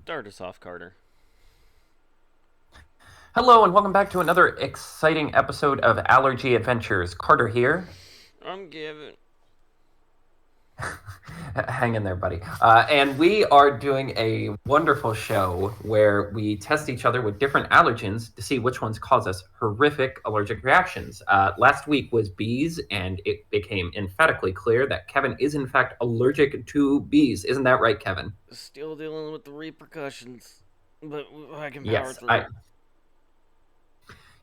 Start us off, Carter. Hello, and welcome back to another exciting episode of Allergy Adventures. Carter here. I'm giving. Hang in there, buddy. And we are doing a wonderful show where we test each other with different allergens to see which ones cause us horrific allergic reactions. Last week was bees, and it became emphatically clear that Kevin is, in fact, allergic to bees. Isn't that right, Kevin? Still dealing with the repercussions, but I can power Yes, through.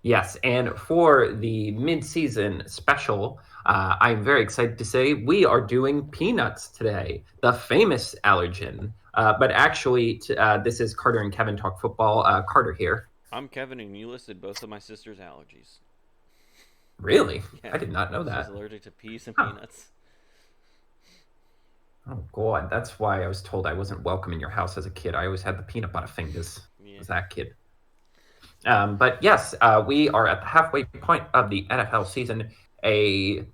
Yes, and for the mid-season special, I'm very excited to say we are doing peanuts today, the famous allergen. But actually, this is Carter and Kevin Talk Football. Carter here. I'm Kevin, and you listed both of my sister's allergies. Really? I Yeah, did not know she's that. allergic to peas and Huh. peanuts. Oh, God. That's why I was told I wasn't welcome in your house as a kid. I always had the peanut butter fingers Yeah. as that kid. But yes, we are at the halfway point of the NFL season. A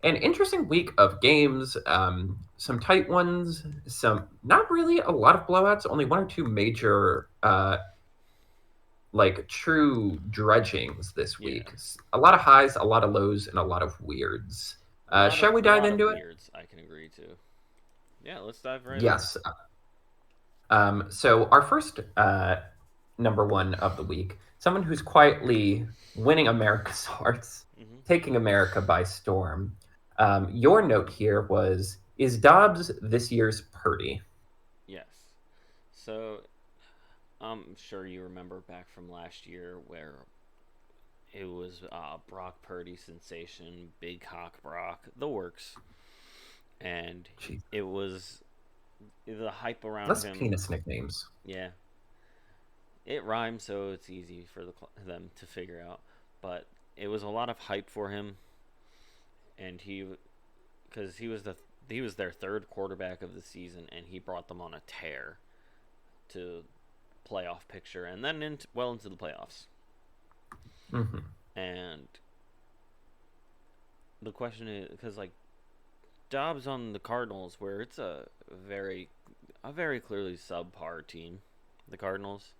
an interesting week of games, some tight ones, some not really a lot of blowouts, only one or two major like true dredgings this Yeah. week. A lot of highs, a lot of lows, and a lot of weirds. Shall we A dive lot of into it? weirds I can agree to. Yeah, let's dive right in. Yes. So our first number one of the week, someone who's quietly winning America's hearts, Mm-hmm. taking America by storm. Your note here was, is Dobbs this year's Purdy? Yes. So, I'm sure you remember back from last year where it was Brock Purdy sensation, Big Hawk Brock, the works, and Jeez. it was the hype around Less him. penis nicknames. Yeah, it rhymes, so it's easy for them to figure out. But it was a lot of hype for him, and because he was their third quarterback of the season, and he brought them on a tear to playoff picture, and then into the playoffs. Hmm. And the question is because like Dobbs on the Cardinals, where it's a very clearly subpar team, the Cardinals,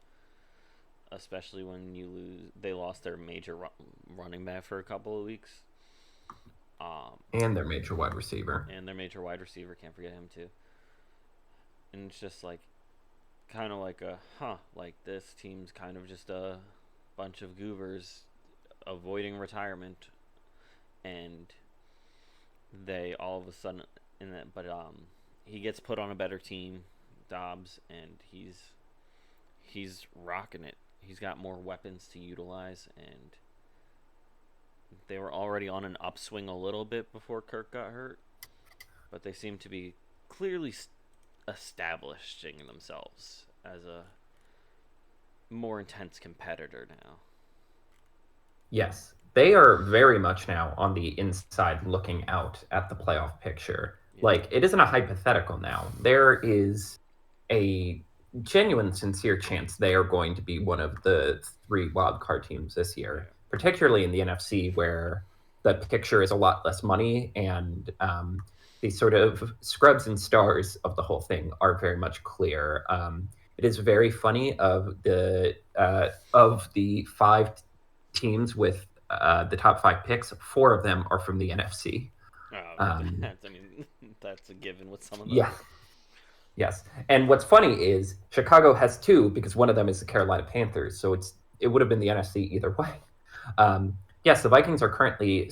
especially when they lost their major running back for a couple of weeks, And their major wide receiver. and their major wide receiver, can't forget him too. And it's just like kind of like like this team's kind of just a bunch of goobers avoiding retirement, and they all of a sudden in that, but he gets put on a better team, Dobbs, and he's rocking it. He's got more weapons to utilize, and they were already on an upswing a little bit before Kirk got hurt, but they seem to be clearly establishing themselves as a more intense competitor now. Yes, they are very much now on the inside looking out at the playoff picture. Yeah, Like, it isn't a hypothetical now. There is a genuine, sincere chance they are going to be one of the three wild card teams this year, yeah, particularly in the NFC, where the picture is a lot less money and the sort of scrubs and stars of the whole thing are very much clear. It is very funny of the five teams with the top five picks, four of them are from the NFC. Um, that's I mean that's a given with some of yeah, those. yes. And what's funny is Chicago has two because one of them is the Carolina Panthers, so it would have been the NFC either way. Yes, the Vikings are currently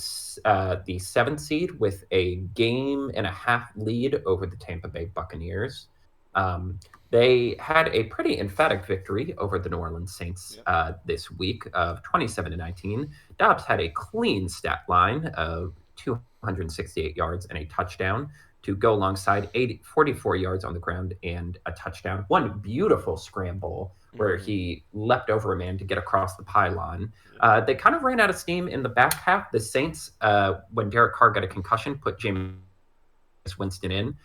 the seventh seed with a game and a half lead over the Tampa Bay Buccaneers. Um, they had a pretty emphatic victory over the New Orleans Saints Yep. this week of 27-19. Dobbs had a clean stat line of 268 yards and a touchdown to go alongside 44 yards on the ground and a touchdown. One beautiful scramble where Mm-hmm. he leapt over a man to get across the pylon. Yep. They kind of ran out of steam in the back half. The Saints, when Derek Carr got a concussion, put Jameis Winston in.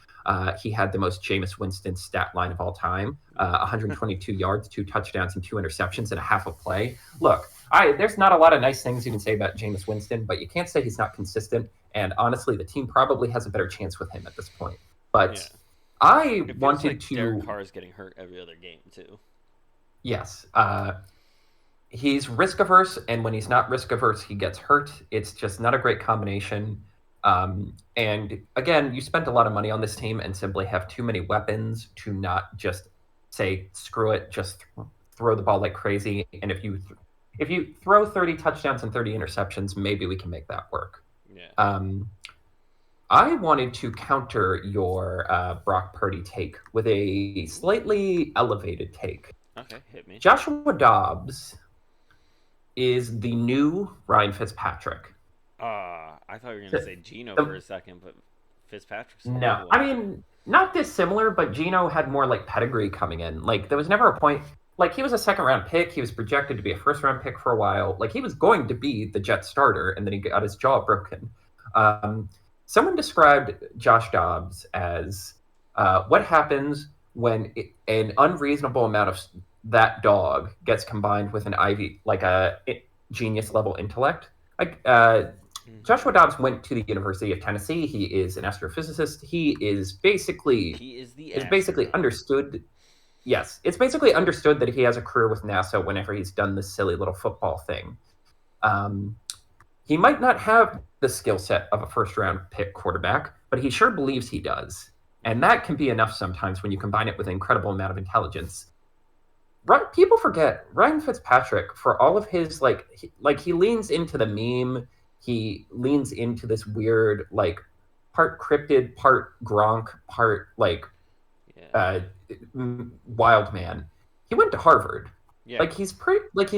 He had the most Jameis Winston stat line of all time: 122 yards, two touchdowns, and two interceptions in a half a play. Look, there's not a lot of nice things you can say about Jameis Winston, but you can't say he's not consistent. And honestly, the team probably has a better chance with him at this point. Yeah. But I It feels wanted like Derek to, Carr is getting hurt every other game too. yes, he's risk averse, and when he's not risk averse, he gets hurt. It's just not a great combination. And again, you spent a lot of money on this team and simply have too many weapons to not just say screw it, just throw the ball like crazy. And if you throw 30 touchdowns and 30 interceptions, maybe we can make that work. Yeah. Um, I wanted to counter your Brock Purdy take with a slightly elevated take. Okay, hit me. Joshua Dobbs is the new Ryan Fitzpatrick. I thought you were gonna The- say Geno for the- a second, but Fitzpatrick's the no, old I one. mean, not dissimilar, but Geno had more like pedigree coming in. Like there was never a point. Like he was a second round pick. He was projected to be a first round pick for a while. Like he was going to be the Jet starter, and then he got his jaw broken. Um, Someone described Josh Dobbs as what happens when an unreasonable amount of that dog gets combined with an Ivy, like a genius level intellect. Like Joshua Dobbs went to the University of Tennessee. He is an astrophysicist. He is basically He is the it's basically astronaut. understood. Yes, it's basically understood that he has a career with NASA whenever he's done this silly little football thing. Um, he might not have the skill set of a first round pick quarterback, but he sure believes he does. And that can be enough sometimes when you combine it with an incredible amount of intelligence. Right, people forget Ryan Fitzpatrick for all of his he leans into the meme. He leans into this weird part cryptid, part Gronk, part Yeah. uh, wild man. He went to Harvard. Yeah. He's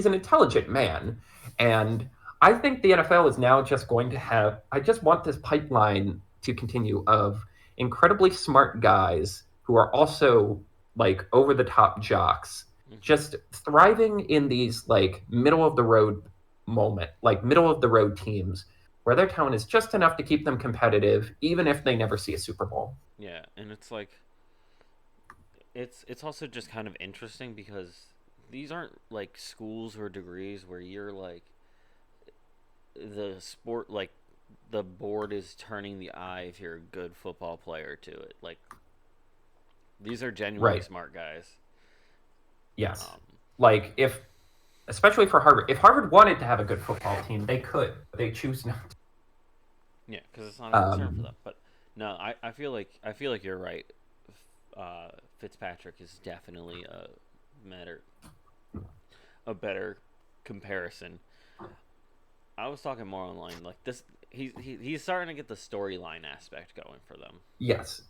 an intelligent man, and I think the NFL is now just going to have. I just want this pipeline to continue of incredibly smart guys who are also over the top jocks, just thriving in these middle of the road middle of the road teams where their talent is just enough to keep them competitive, even if they never see a Super Bowl. Yeah, and it's like it's also just kind of interesting because these aren't like schools or degrees where you're like the sport like the board is turning the eye if you're a good football player to it. Like these are genuinely Right. smart guys. Yes. Um, If especially for Harvard, if Harvard wanted to have a good football team, they could. But they choose not to. yeah, because it's not a concern for Um, them. But no, I feel like you're right. Fitzpatrick is definitely a better comparison. I was talking more online like this. He's starting to get the storyline aspect going for them. yes.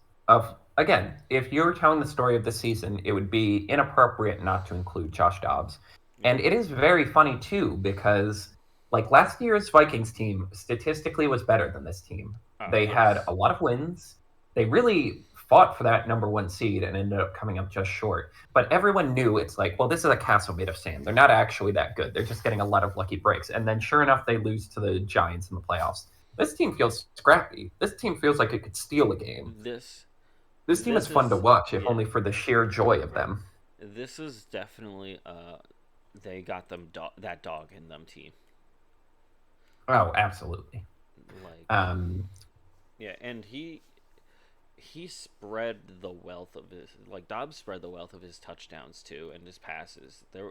Again, if you were telling the story of the season, it would be inappropriate not to include Josh Dobbs. And it is very funny too because last year's Vikings team statistically was better than this team. They had Yes. a lot of wins. They really fought for that number one seed and ended up coming up just short. But everyone knew it's well, this is a castle made of sand. They're not actually that good. They're just getting a lot of lucky breaks. And then sure enough, they lose to the Giants in the playoffs. This team feels scrappy. This team feels like it could steal a game. This team is fun to watch, if only for the sheer joy of them. This is definitely they got them that dog in them team. Oh, absolutely. Yeah, and he spread the wealth of his Dobbs spread the wealth of his touchdowns too and his passes. They're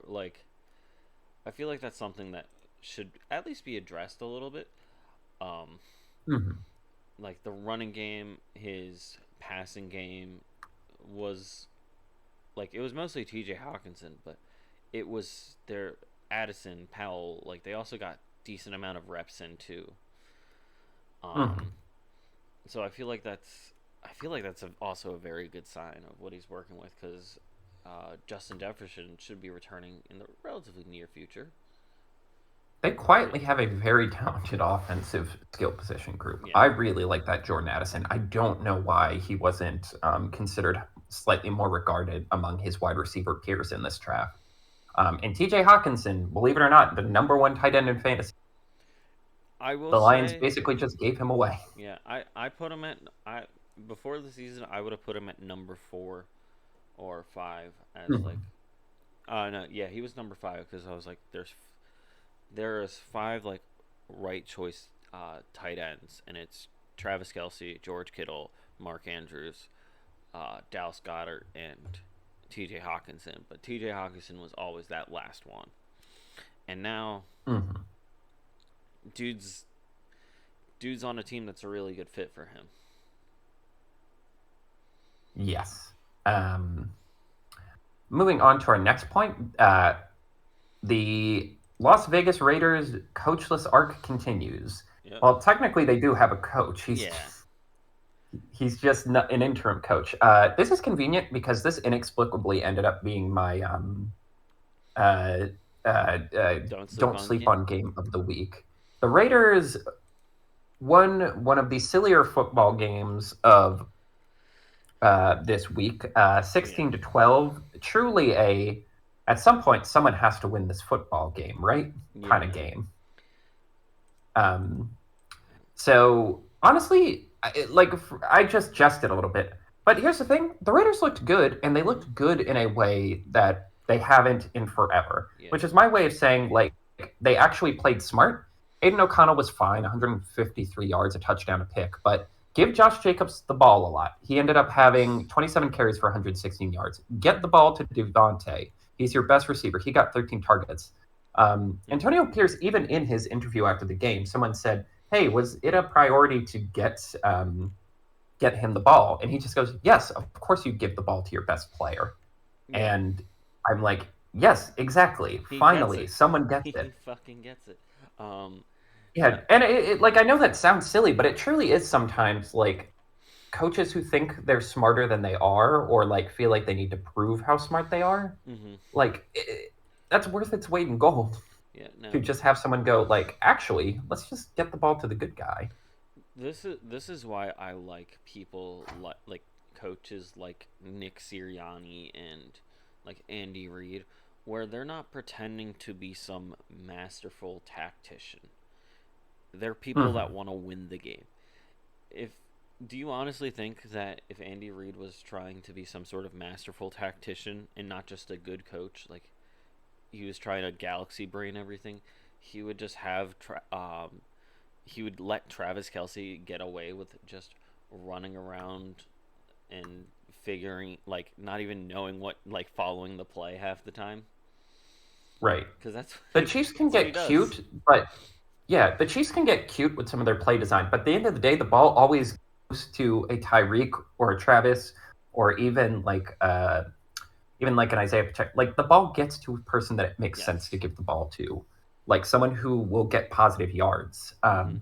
I feel like that's something that should at least be addressed a little bit. Mm-hmm. The running game, his passing game was it was mostly T.J. Hawkinson, but it was their Addison Powell. They also got decent amount of reps in too. So I feel like that's also a very good sign of what he's working with because Justin Jefferson should be returning in the relatively near future. They quietly have a very talented offensive skill position group. Yeah. I really like that Jordan Addison. I don't know why he wasn't considered slightly more regarded among his wide receiver peers in this draft. And T.J. Hawkinson, believe it or not, the number one tight end in fantasy. I will The Lions say, basically just gave him away. Yeah, I put him at before the season I would have put him at number 4 or 5 as no, yeah, he was number 5 because I was like there's 5 right choice tight ends, and it's Travis Kelce, George Kittle, Mark Andrews, Dallas Goddard and T.J. Hawkinson, but T.J. Hawkinson was always that last one, and now Mhm. dude's dude's on a team that's a really good fit for him. Yes. Um, Moving on to our next point, the Las Vegas Raiders coachless arc continues. Yep. Well, technically, they do have a coach. Yeah. He's just not an interim coach. This is convenient because this inexplicably ended up being my uh, Don't sleep don't on sleep game. on game of the week. The Raiders won one of the sillier football games of this week, 16-12. Truly at some point, someone has to win this football game, right? Yeah, Kind of man. game. So honestly, I just jested a little bit. But here's the thing: the Raiders looked good, and they looked good in a way that they haven't in forever. Yeah. Which is my way of saying like they actually played smart. Aiden O'Connell was fine, 153 yards, a touchdown, a pick, but give Josh Jacobs the ball a lot. He ended up having 27 carries for 116 yards. Get the ball to Devontae. He's your best receiver. He got 13 targets. Antonio Pierce, even in his interview after the game, someone said, "Hey, was it a priority to get him the ball?" And he just goes, "Yes, of course you give the ball to your best player." Yeah. And I'm like, "Yes, exactly. He Finally, gets someone it. gets He it." fucking gets it. Um, Yeah, and like I know that sounds silly, but it truly is sometimes like coaches who think they're smarter than they are, or like feel like they need to prove how smart they are. mm-hmm. Like that's worth its weight in gold Yeah. to No. just have someone go like, "Actually, let's just get the ball to the good guy." This is why I like people like coaches like Nick Sirianni and like Andy Reid, where they're not pretending to be some masterful tactician. They're people that Hmm. want to win the game. If Do you honestly think that if Andy Reid was trying to be some sort of masterful tactician and not just a good coach, like he was trying to galaxy brain everything, he would just he would let Travis Kelsey get away with just running around and figuring, like, not even knowing what, like, following the play half the time, Right. because that's The Chiefs can that's what he get does. cute, but yeah, the Chiefs can get cute with some of their play design, but at the end of the day, the ball always goes to a Tyreek or a Travis or even like an Isaiah Pacheco. Like the ball gets to a person that it makes sense to Yes. give the ball to, like someone who will get positive yards. Mm-hmm.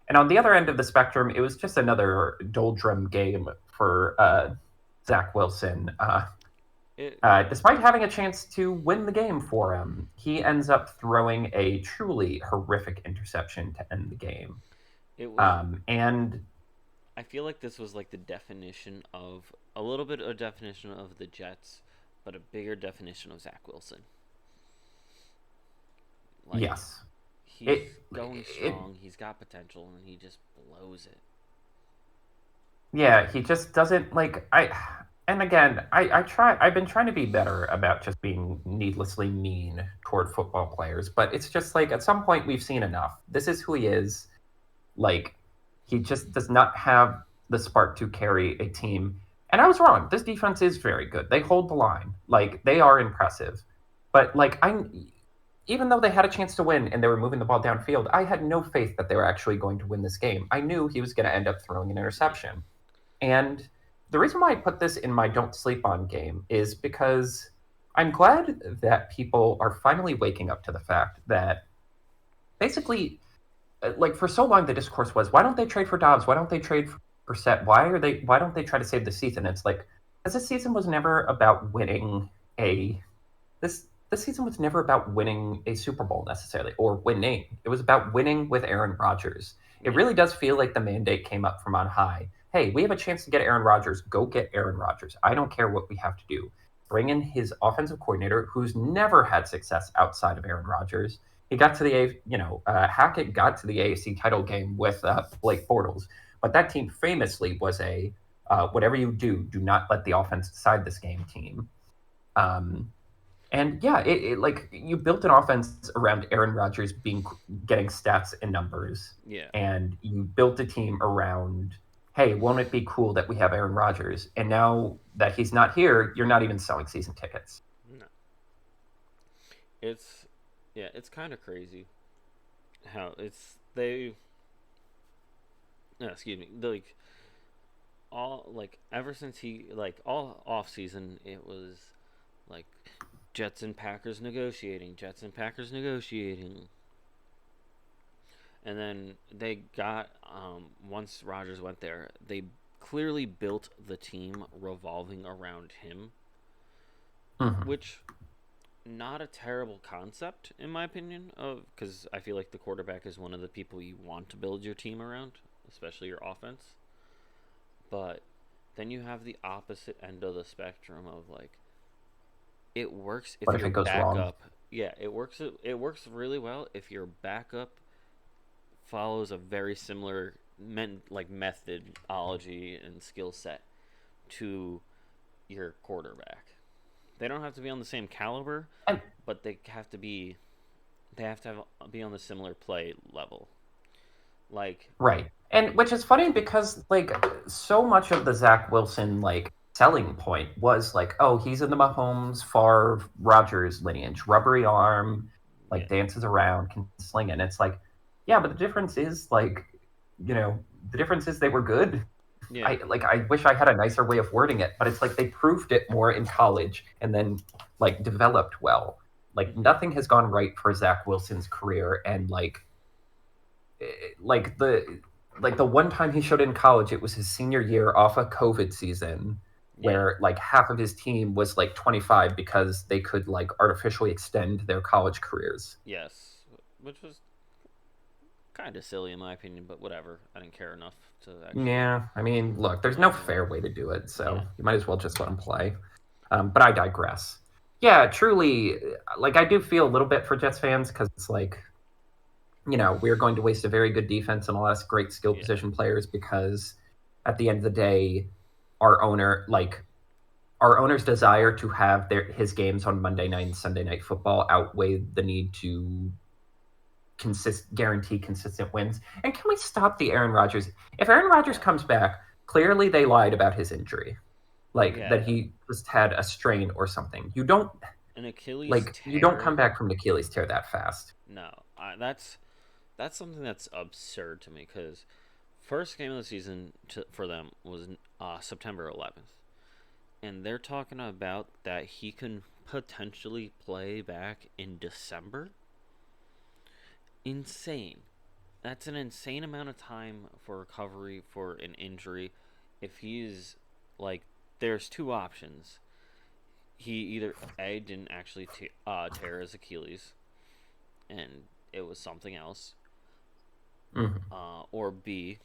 And on the other end of the spectrum, it was just another doldrum game for Zach Wilson. It Despite having a chance to win the game for him, he ends up throwing a truly horrific interception to end the game. it was. And I feel like this was like the definition of a little bit of definition of the Jets, but a bigger definition of Zach Wilson. Like, yes, he's it going it strong. He's got potential, and he just blows it. yeah, he just doesn't like I. And again, I've been trying to be better about just being needlessly mean toward football players, but it's just like at some point we've seen enough. This is who he is. Like he just does not have the spark to carry a team. And I was wrong. This defense is very good. They hold the line. Like they are impressive. But like I even though they had a chance to win and they were moving the ball downfield, I had no faith that they were actually going to win this game. I knew he was going to end up throwing an Yeah. interception. And the reason why I put this in my don't sleep on game is because I'm glad that people are finally waking up to the fact that basically like for so long the discourse was why don't they trade for Dobbs? Why don't they trade for Set? Why don't they try to save the season? It's like because this season was never about winning a this season was never about winning a Super Bowl necessarily or winning. It was about winning with Aaron Rodgers. It Yeah. really does feel like the mandate came up from on high. Hey, we have a chance to get Aaron Rodgers. Go get Aaron Rodgers. I don't care what we have to do. Bring in his offensive coordinator, who's never had success outside of Aaron Rodgers. He got to Hackett got to the AFC title game with Blake Bortles, but that team famously was a whatever you do, do not let the offense decide this game team. Um, and yeah, it like you built an offense around Aaron Rodgers being getting stats and numbers, Yeah. and you built a team around hey, won't it be cool that we have Aaron Rodgers? And now that he's not here, you're not even selling season tickets. No, it's yeah, it's kind of crazy how it's they. No, excuse me. Like all like ever since he like all off season, it was like Jets and Packers negotiating, Jets and Packers negotiating, and then they got once Rodgers went there, they clearly built the team revolving around him, Mm-hmm. which not a terrible concept in my opinion of because I feel like the quarterback is one of the people you want to build your team around, especially your offense. But then you have the opposite end of the spectrum of like it works if What if your it goes wrong? backup. Yeah, it works really well if your backup follows a very similar methodology and skill set to your quarterback. They don't have to be on the same caliber, And but they have to be on the similar play level. Like right. And which is funny because like so much of the Zach Wilson like selling point was like, oh, he's in the Mahomes, Favre, Rodgers lineage, rubbery arm, yeah, like dances around, can sling it. And it's like, yeah, but the difference is like, you know, the difference is they were good. yeah, I wish I had a nicer way of wording it, but it's like they proved it more in college and then like developed well. Like mm-hmm. nothing has gone right for Zach Wilson's career, and like the one time he showed in college, it was his senior year off a COVID season, Yeah, where like half of his team was like 25 because they could like artificially extend their college careers. yes, which was kind of silly in my opinion, but whatever. I didn't care enough to actually Yeah, I mean, look, there's do no anything with fair it. way to do it, so Yeah, you might as well just let him play. But I digress. Yeah, truly, like I do feel a little bit for Jets fans because it's like, you know, we're going to waste a very good defense and a lot of great skill yeah, position players because at the end of the day, our owner, like our owner's desire to have his games on Monday night and Sunday night football outweigh the need to guarantee consistent wins. And can we stop the Aaron Rodgers? If Aaron Rodgers yeah, comes back, clearly they lied about his injury, like that yeah. he just had a strain or something. You don't An Achilles like you don't come tear. back from an Achilles tear that fast. No, that's something that's absurd to me because first game of the season for them was September 11th, and they're talking about that he can potentially play back in December. Insane. That's an insane amount of time for recovery for an injury. If he's like, there's two options. He either A didn't actually tear his Achilles, and it was something else, Mm-hmm. or B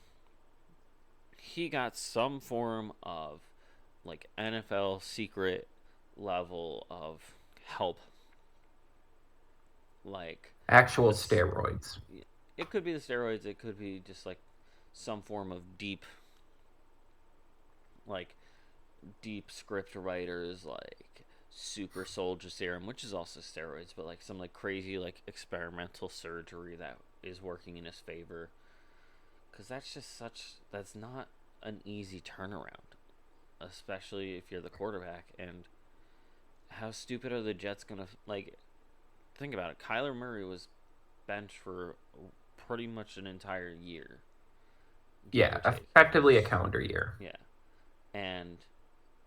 he got some form of like NFL secret level of help, like Actual this. steroids. It could be the steroids. It could be just like some form of like deep script writers, like super soldier serum, which is also steroids, but like some like crazy like experimental surgery that is working in his favor. Because that's not an easy turnaround, especially if you're the quarterback. And how stupid are the Jets gonna like? Think about it. Kyler Murray was benched for pretty much an entire year, give Yeah, or take. effectively a calendar year. Yeah, and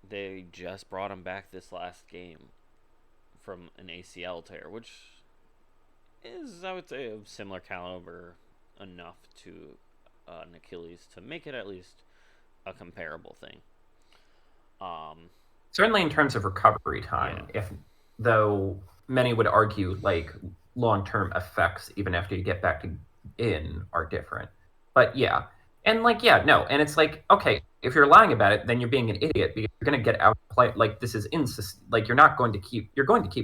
they just brought him back this last game from an ACL tear, which is, I would say, of similar caliber enough to an Achilles to make it at least a comparable thing. Um, Certainly in terms of recovery yeah, time, if though many would argue like long-term effects even after you get back to in are different. But yeah. And like yeah, no, and it's like okay, if you're lying about it, then you're being an idiot because you're going to get outplayed. Like this is like you're going to keep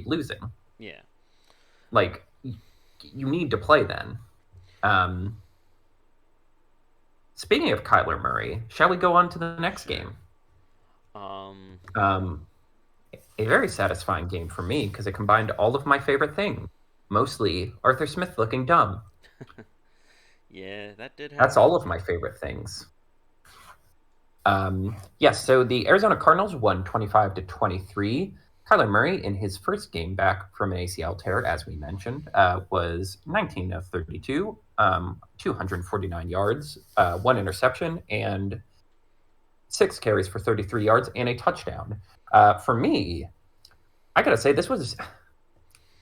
losing. yeah. Like you need to play then. Um Speaking of Kyler Murray, shall we go on to the next Sure. game? Um, Um a very satisfying game for me because it combined all of my favorite things, mostly Arthur Smith looking dumb. yeah, that did That's all happen. of my favorite things. Yes, so the Arizona Cardinals won 25-23. Kyler Murray, in his first game back from an ACL tear, as we mentioned, was 19 of 32, 249 yards, one interception, and 6 carries for 33 yards and a touchdown. For me, I gotta say,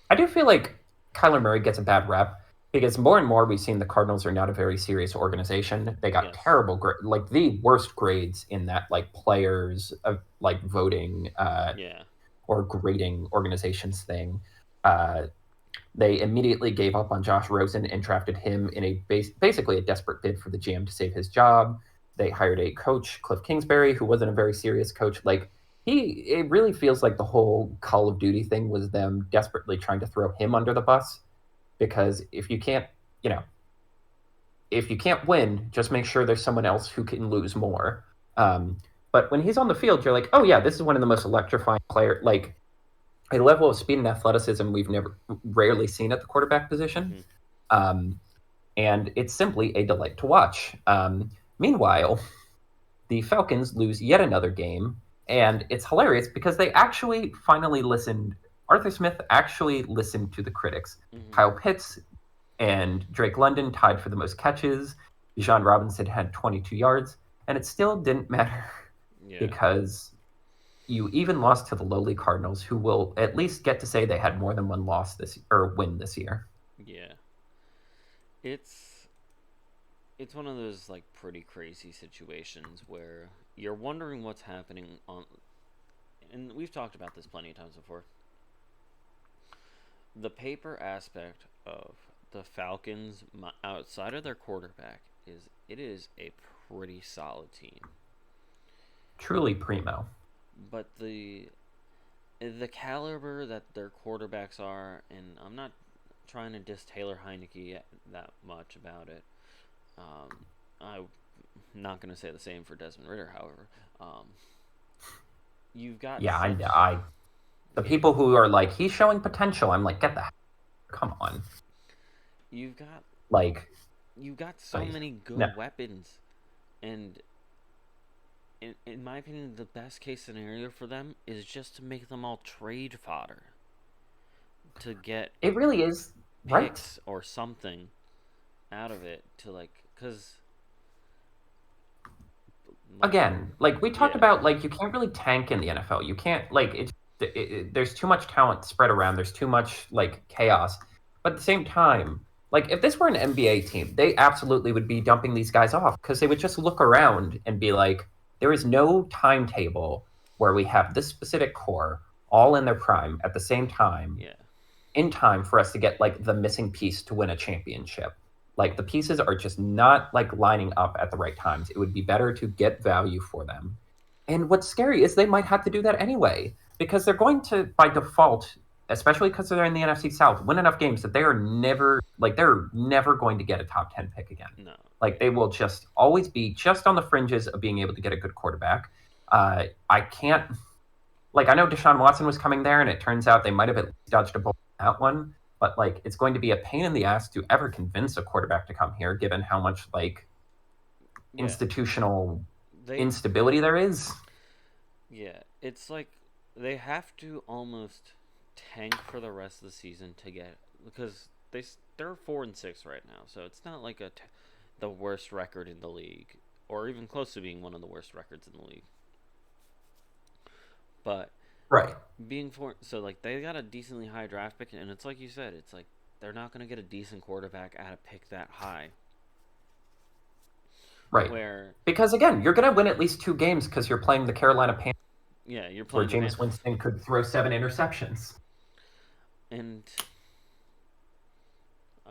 I do feel like Kyler Murray gets a bad rep because more and more we've seen the Cardinals are not a very serious organization. They got Yes. terrible, like the worst grades in that like players of like voting Yeah. or grading organizations thing. Uh, they immediately gave up on Josh Rosen and drafted him in a basically a desperate bid for the GM to save his job. They hired a coach, Cliff Kingsbury, who wasn't a very serious coach. Like it really feels like the whole Call of Duty thing was them desperately trying to throw him under the bus. Because if you can't, if you can't win, just make sure there's someone else who can lose more. But when he's on the field, you're like, oh yeah, this is one of the most electrifying players. Like a level of speed and athleticism we've rarely seen at the quarterback position. And it's simply a delight to watch. Meanwhile, the Falcons lose yet another game, and it's hilarious because they actually finally listened. Arthur Smith actually listened to the critics. Kyle Pitts and Drake London tied for the most catches. Bijan Robinson had 22 yards, and it still didn't matter because you even lost to the lowly Cardinals, who will at least get to say they had more than one win this year. Yeah. It's one of those like pretty crazy situations where you're wondering what's happening on, and we've talked about this plenty of times before. The paper aspect of the Falcons outside of their quarterback is a pretty solid team. Truly primo. But the caliber that their quarterbacks are, and I'm not trying to diss Taylor Heineke that much about it. I'm not going to say the same for Desmond Ridder, however. You've got the people who are like, he's showing potential. I'm like, come on. You've got so many good weapons, and in my opinion, the best case scenario for them is just to make them all trade fodder to get it really is picks or something out of it to because again, like we talked about, like you can't really tank in the NFL. You can't there's too much talent spread around. There's too much like chaos. But at the same time, like if this were an NBA team, they absolutely would be dumping these guys off because they would just look around and be like, there is no timetable where we have this specific core all in their prime at the same time. Yeah. In time for us to get like the missing piece to win a championship. Like the pieces are just not like lining up at the right times. It would be better to get value for them. And what's scary is they might have to do that anyway because they're going to, by default, especially because they're in the NFC South, win enough games that they're never going to get a top 10 pick again. No. Like they will just always be just on the fringes of being able to get a good quarterback. I can't, like I know Deshaun Watson was coming there and it turns out they might have at least dodged a bullet on that one. But like it's going to be a pain in the ass to ever convince a quarterback to come here, given how much like institutional instability there is. Yeah, it's like they have to almost tank for the rest of the season to get, because they're 4-6 right now, so it's not like the worst record in the league, or even close to being one of the worst records in the league. But being so like they got a decently high draft pick, and it's like you said, it's like they're not going to get a decent quarterback at a pick that high. Right. Because again, you're going to win at least 2 games because you're playing the Carolina Panthers. Yeah, you're playing where Jameis Winston could throw 7 interceptions. And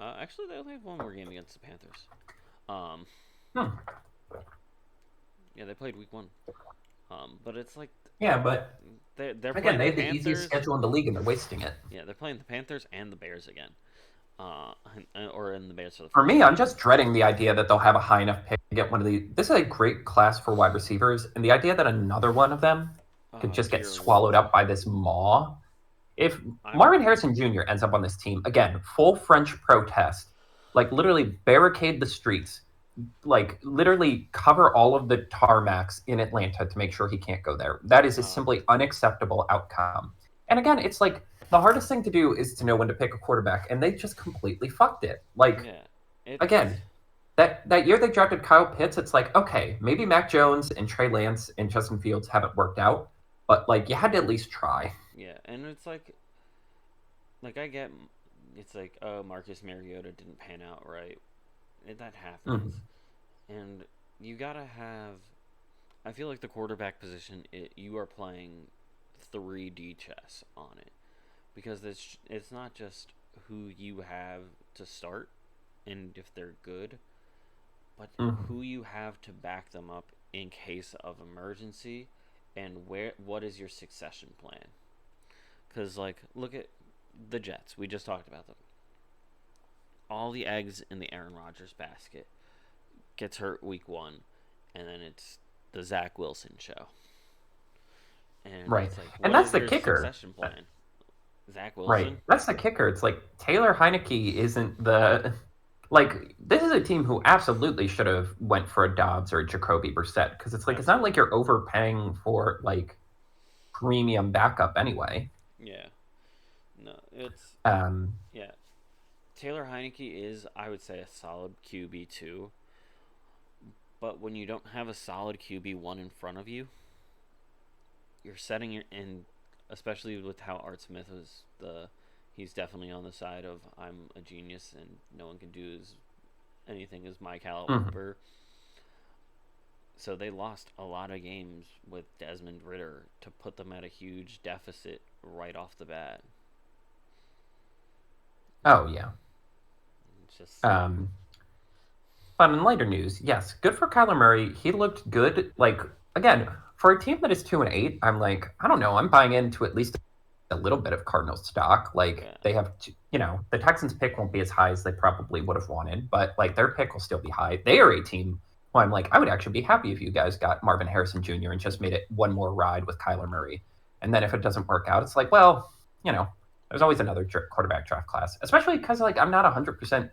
actually, they only have one more game against the Panthers. Yeah, they played week 1. But it's like but they're again, they have the easiest schedule in the league and they're wasting it. Yeah, they're playing the Panthers and the Bears again. Or in the Bears for me, I'm just dreading the idea that they'll have a high enough pick to get one of these. This is a great class for wide receivers, and the idea that another one of them could just get swallowed up by this maw. If Marvin Harrison Jr. ends up on this team, again, full French protest, like literally barricade the streets, like literally cover all of the tarmacs in Atlanta to make sure he can't go there. That is a Oh, simply unacceptable outcome. And again, it's like the hardest thing to do is to know when to pick a quarterback, and they just completely fucked it. Like yeah. It's again, that year they drafted Kyle Pitts, it's like, okay, maybe Mac Jones and Trey Lance and Justin Fields haven't worked out, but like you had to at least try. yeah, and it's like I get it's like, oh, Marcus Mariota didn't pan out right. That happens. Mhm. And you got to have I feel like the quarterback position you are playing 3D chess on it because it's not just who you have to start and if they're good, but Mhm. who you have to back them up in case of emergency and what is your succession plan? Cuz like look at the Jets. We just talked about them. All the eggs in the Aaron Rodgers basket. Gets hurt week 1 and then it's the Zach Wilson show. And Right. it's like And what that's is the your kicker. succession plan? Zach Right. Wilson? That's the kicker. It's like Taylor Heineke isn't the like this is a team who absolutely should have went for a Dobbs or a Jacoby Brissett because it's like it's not like Absolutely. you're overpaying for like premium backup anyway. Yeah. No, it's Um, yeah. Taylor Heineke is, I would say, a solid QB2, but when you don't have a solid QB1 in front of you, you're setting your and especially with how Art Smith was he's definitely on the side of I'm a genius and no one can do anything as my mhm. caliber. So they lost a lot of games with Desmond Ritter to put them at a huge deficit right off the bat. Oh yeah. It's just Um, but in lighter news, yes, good for Kyler Murray. He looked good. Like again, for a team that is 2-8, I'm like, I don't know. I'm buying into at least a little bit of Cardinals stock. Like yeah, they have, the Texans pick won't be as high as they probably would have wanted, but like their pick will still be high. They are a team who I'm like, I would actually be happy if you guys got Marvin Harrison Jr. and just made it one more ride with Kyler Murray. And then if it doesn't work out, it's like, well, there's always another quarterback draft class, especially because like I'm not 100%.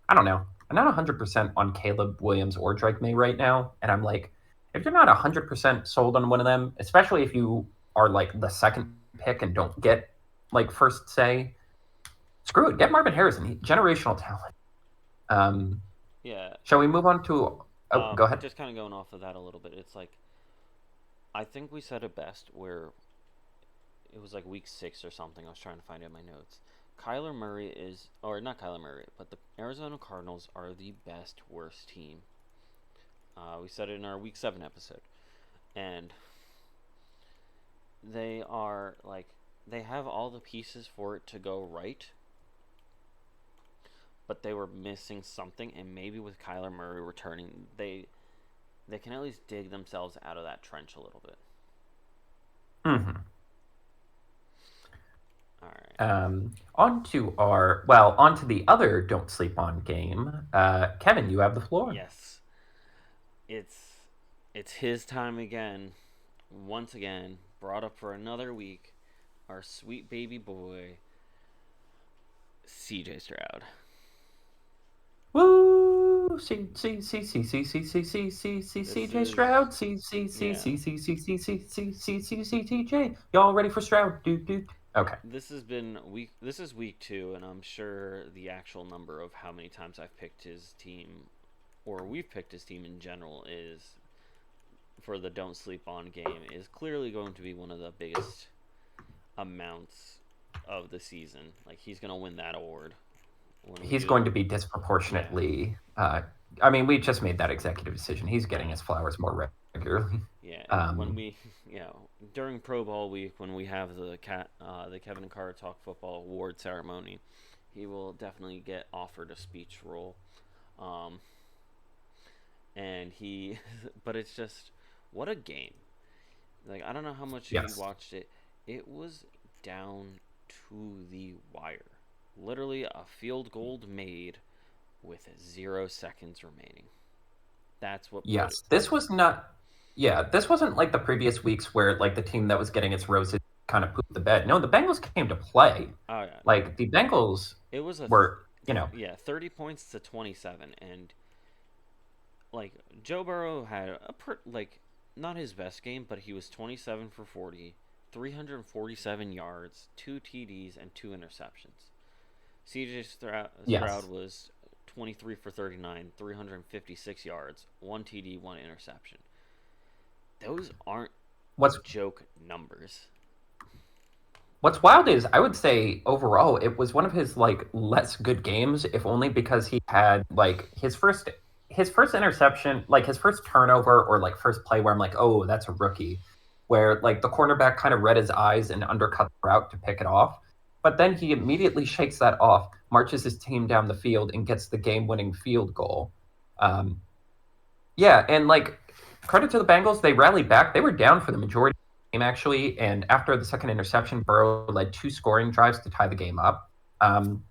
I don't know. I'm not 100% on Caleb Williams or Drake May right now, and I'm like, if you're not 100% sold on one of them, especially if you are like the second pick and don't get like first say, screw it. Get Marvin Harrison, generational talent. Um, yeah. shall we move on to? Oh, go ahead. Just kind of going off of that a little bit. It's like I think we said it best where it was like week 6 or something. I was trying to find it in my notes. Kyler Murray is, or not Kyler Murray, but the Arizona Cardinals are the best worst team. We said it in our week 7 episode, and they are like they have all the pieces for it to go right, but they were missing something, and maybe with Kyler Murray returning, they can at least dig themselves out of that trench a little bit. Mm-hmm. All right. On to the other don't sleep on game. Kevin, you have the floor. Yes, it's it's his time again. Once again, brought up for another week. Our sweet baby boy, CJ Stroud. Woo! C This J is Stroud. yeah. C T J. Y'all ready for Stroud? Dude. Okay. This is week 2, and I'm sure the actual number of how many times I've picked his team, or we've picked his team in general, is for the don't sleep on game is clearly going to be one of the biggest amounts of the season. Like he's gonna win that award when we He's do. going to be Yeah, disproportionately. I mean, we just made that executive decision. He's getting yeah, his flowers more regularly. yeah. And when Um, we, during Pro Bowl week when we have the Kevin Carr Talk Football Award ceremony, he will definitely get offered a speech role. Um, and he, but it's just what a game. Like I don't know how much of you yes. watched it. It was down to the wire. Literally a field goal made with 0 seconds remaining. That's what put it. Yes. This was not. Yeah, this wasn't like the previous weeks where like the team that was getting its roses kind of pooped the bed. No, the Bengals came to play. Oh yeah, Like the Bengals it was were, 30 points to 27, and like Joe Burrow had like not his best game, but he was 27 for 40, 347 yards, 2 TDs, and 2 interceptions. CJ Stroud Yes. was 23 for 39, 356 yards, 1 TD, 1 interception. Those aren't What's joke numbers. What's wild is I would say overall it was one of his like less good games, if only because he had like his first interception, like his first turnover or like first play where I'm like, oh, that's a rookie, where like the cornerback kind of read his eyes and undercut the route to pick it off. But then he immediately shakes that off, marches his team down the field, and gets the game-winning field goal. Um, yeah, and like credit to the Bengals, they rallied back. They were down for the majority of the game actually, and after the second interception, Burrow led two scoring drives to tie the game up. Um,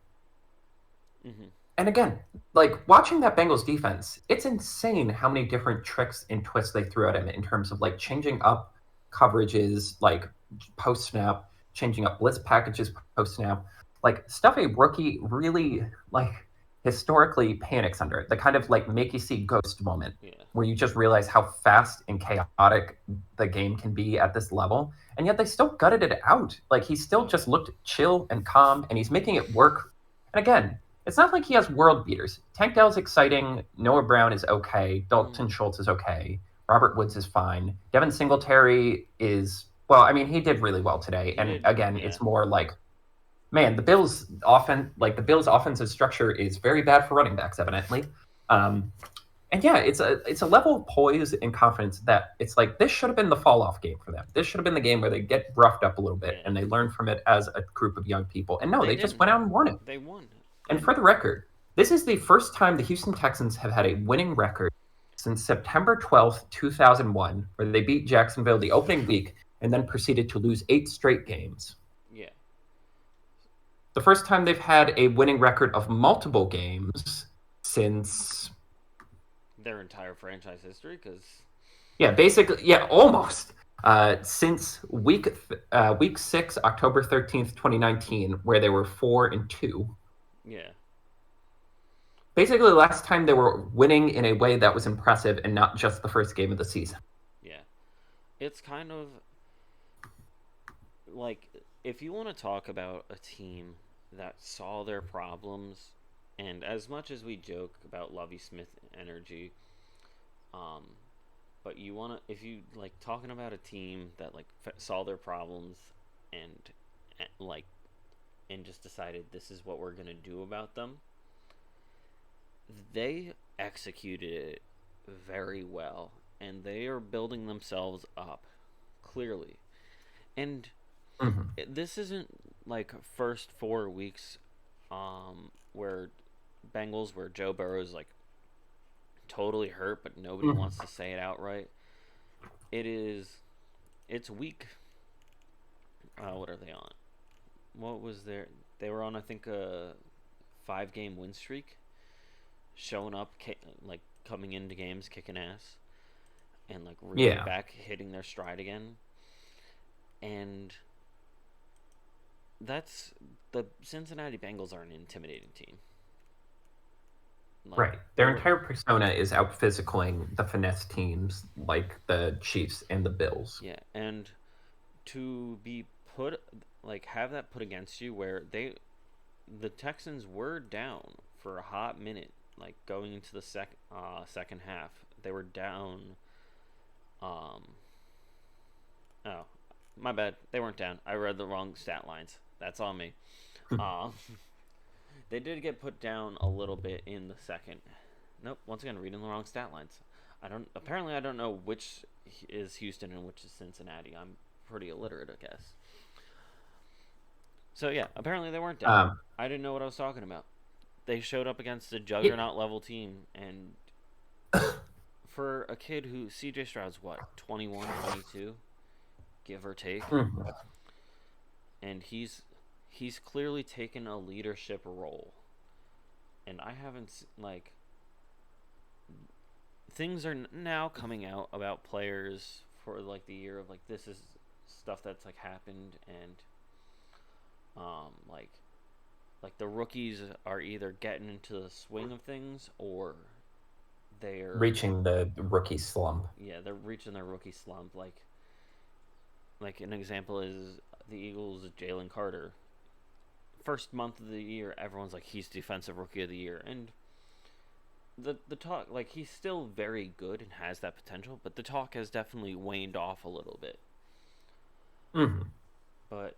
Mm-hmm. and again, like watching that Bengals defense, it's insane how many different tricks and twists they threw at him in terms of like changing up coverages, like post snap, changing up blitz packages post snap, like stuff a rookie really like historically panics under. The kind of like make you see ghost moment Yeah. where you just realize how fast and chaotic the game can be at this level, and yet they still gutted it out. Like he still Oh just yeah. looked chill and calm, and he's making it work. And again, it's not like he has world beaters. Tank Dell's exciting. Noah Brown is okay. Dalton Mm. Schultz is okay. Robert Woods is fine. Devin Singletary is, well, I mean, he did really well today. He And did. again, Yeah. it's more like, man, the Bills' offensive structure is very bad for running backs, evidently. Um, and yeah, it's a level of poise and confidence that it's like this should have been the fall off game for them. This should have been the game where they get roughed up a little bit Yeah. and they learn from it as a group of young people. And no, They they just didn't. went out and won it. They won. And And for the record, this is the first time the Houston Texans have had a winning record since September 12th, 2001, where they beat Jacksonville the opening week and then proceeded to lose 8 straight games. yeah, The first time they've had a winning record of multiple games since, their entire franchise history, because yeah, basically, yeah, almost. Since week 6, October 13th, 2019, where they were 4-2. yeah, Basically, the last time they were winning in a way that was impressive and not just the first game of the season. yeah, it's kind of like if you want to talk about a team that saw their problems, and as much as we joke about Lovey Smith energy, um, but you want to if you like talking about a team that like saw their problems and like and just decided this is what we're gonna do about them, they executed it very well, and they are building themselves up clearly. And Mm-hmm. this isn't like first 4 weeks where Bengals where Joe Burrow's like totally hurt but nobody Mm-hmm. wants to say it outright. It's week what are they on? What was their they were on I think a 5 game win streak, showing up like coming into games kicking ass and like really Yeah, back hitting their stride again. And that's the Cincinnati Bengals are an intimidating team. Like right. Their they're entire persona is out physicaling the finesse teams like the Chiefs and the Bills. yeah, and to be put like have that put against you where the Texans were down for a hot minute, like going into the second half. They were down. Um, oh, my bad. They weren't down. I read the wrong stat lines. That's on me. Um, they did get put down a little bit in the second. Nope. Once again, reading the wrong stat lines. I don't. Apparently, I don't know which is Houston and which is Cincinnati. I'm pretty illiterate, I guess. So yeah, apparently they weren't down. Um, I didn't know what I was talking about. They showed up against a yeah, juggernaut level team, and for a kid who CJ Stroud's what 21, 22, give or take, mhm. and he's clearly taken a leadership role, and I haven't like things are now coming out about players for like the year of like this is stuff that's like happened, and like the rookies are either getting into the swing of things or they're Reaching the rookie slump. yeah, they're reaching their rookie slump. Like an example is the Eagles' Jalen Carter. First month of the year, everyone's like he's defensive rookie of the year, and the talk like he's still very good and has that potential, but the talk has definitely waned off a little bit. Hmm. But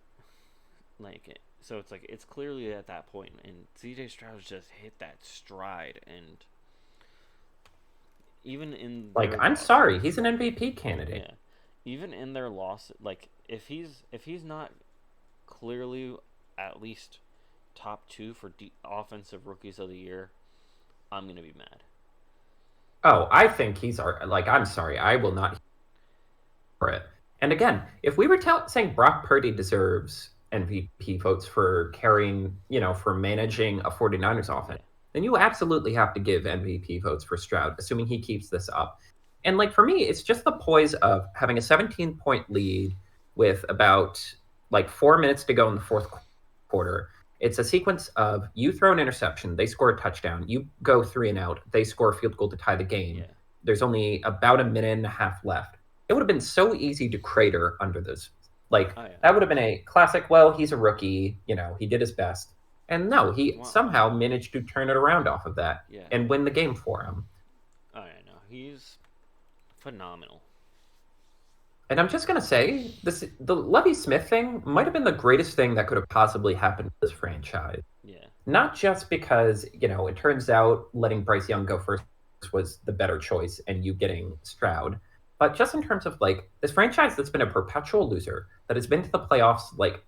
so it's like it's clearly at that point, and CJ Stroud's just hit that stride, and even in Like, their I'm loss, sorry, he's an MVP candidate. yeah, even in their loss, like if he's not clearly at least top two for offensive rookies of the year, I'm gonna be mad. Oh, I think he's our, like, I'm sorry, I will not for it. And again, if we were saying Brock Purdy deserves MVP votes for carrying, for managing a 49ers offense, Yeah, then you absolutely have to give MVP votes for Stroud, assuming he keeps this up. And like for me, it's just the poise of having a 17-point lead with about like 4 minutes to go in the fourth quarter. It's a sequence of you throw an interception, they score a touchdown, you go 3-and-out, they score a field goal to tie the game. yeah, There's only about a minute and a half left. It would have been so easy to crater under those. Like, oh yeah. that would have been a classic, well, he's a rookie, he did his best. And no, he Well, somehow managed to turn it around off of that yeah. and win the game for him. Oh yeah, no, he's phenomenal. And I'm just gonna say, the Lovie Smith thing might have been the greatest thing that could have possibly happened to this franchise. Yeah, Not just because, it turns out letting Bryce Young go first was the better choice and you getting Stroud, but just in terms of like this franchise that's been a perpetual loser, that has been to the playoffs like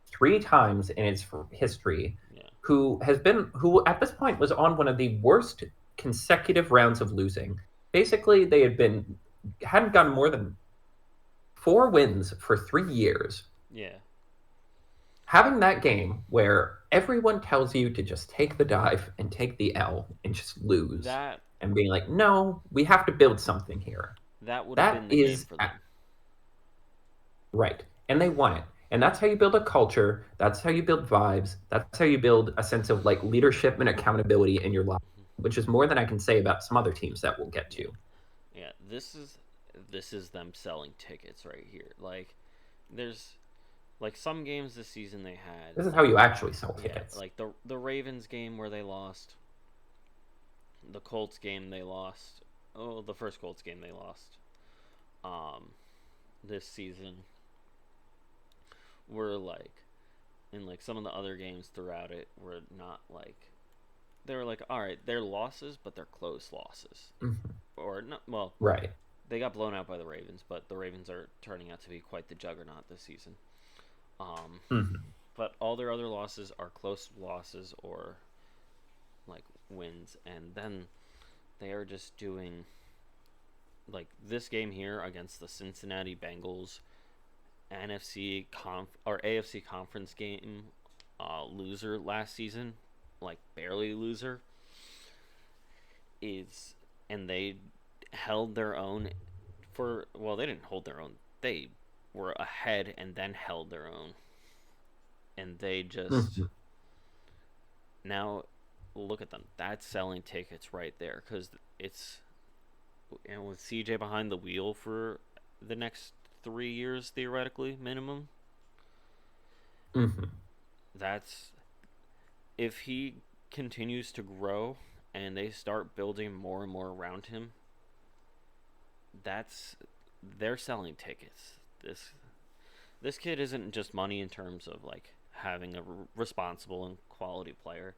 3 times in its history, yeah, who at this point was on one of the worst consecutive rounds of losing. Basically, they hadn't gotten more than 4 wins for 3 years. yeah. Having that game where everyone tells you to just take the dive and take the L and just lose, That and being like, no, we have to build something here. that would have That been the game is for them. right. And they won it. And that's how you build a culture. That's how you build vibes. That's how you build a sense of like leadership and accountability in your life, which is more than I can say about some other teams that we'll get Yeah, to. yeah. This is them selling tickets right here. Like, there's like some games this season they had. This is how you actually sell Yeah, tickets. like the Ravens game where they lost, the Colts game they lost. Oh, the first Colts game they lost. Um, this season were like, and like some of the other games throughout it were not like they were like, all right, they're losses, but they're close losses, Mhm. or not. Well, Right. they got blown out by the Ravens, but the Ravens are turning out to be quite the juggernaut this season. Um, Mhm. but all their other losses are close losses or like wins, and then they are just doing like this game here against the Cincinnati Bengals AFC conference game loser last season, like barely loser, is and they held their own for well they didn't hold their own, they were ahead and then held their own, and they just Mhm. now look at them, that's selling tickets right there because it's and with CJ behind the wheel for the next 3 years theoretically minimum, Mhm. that's if he continues to grow and they start building more and more around him, that's they're selling tickets. This kid isn't just money in terms of like having a responsible and quality player.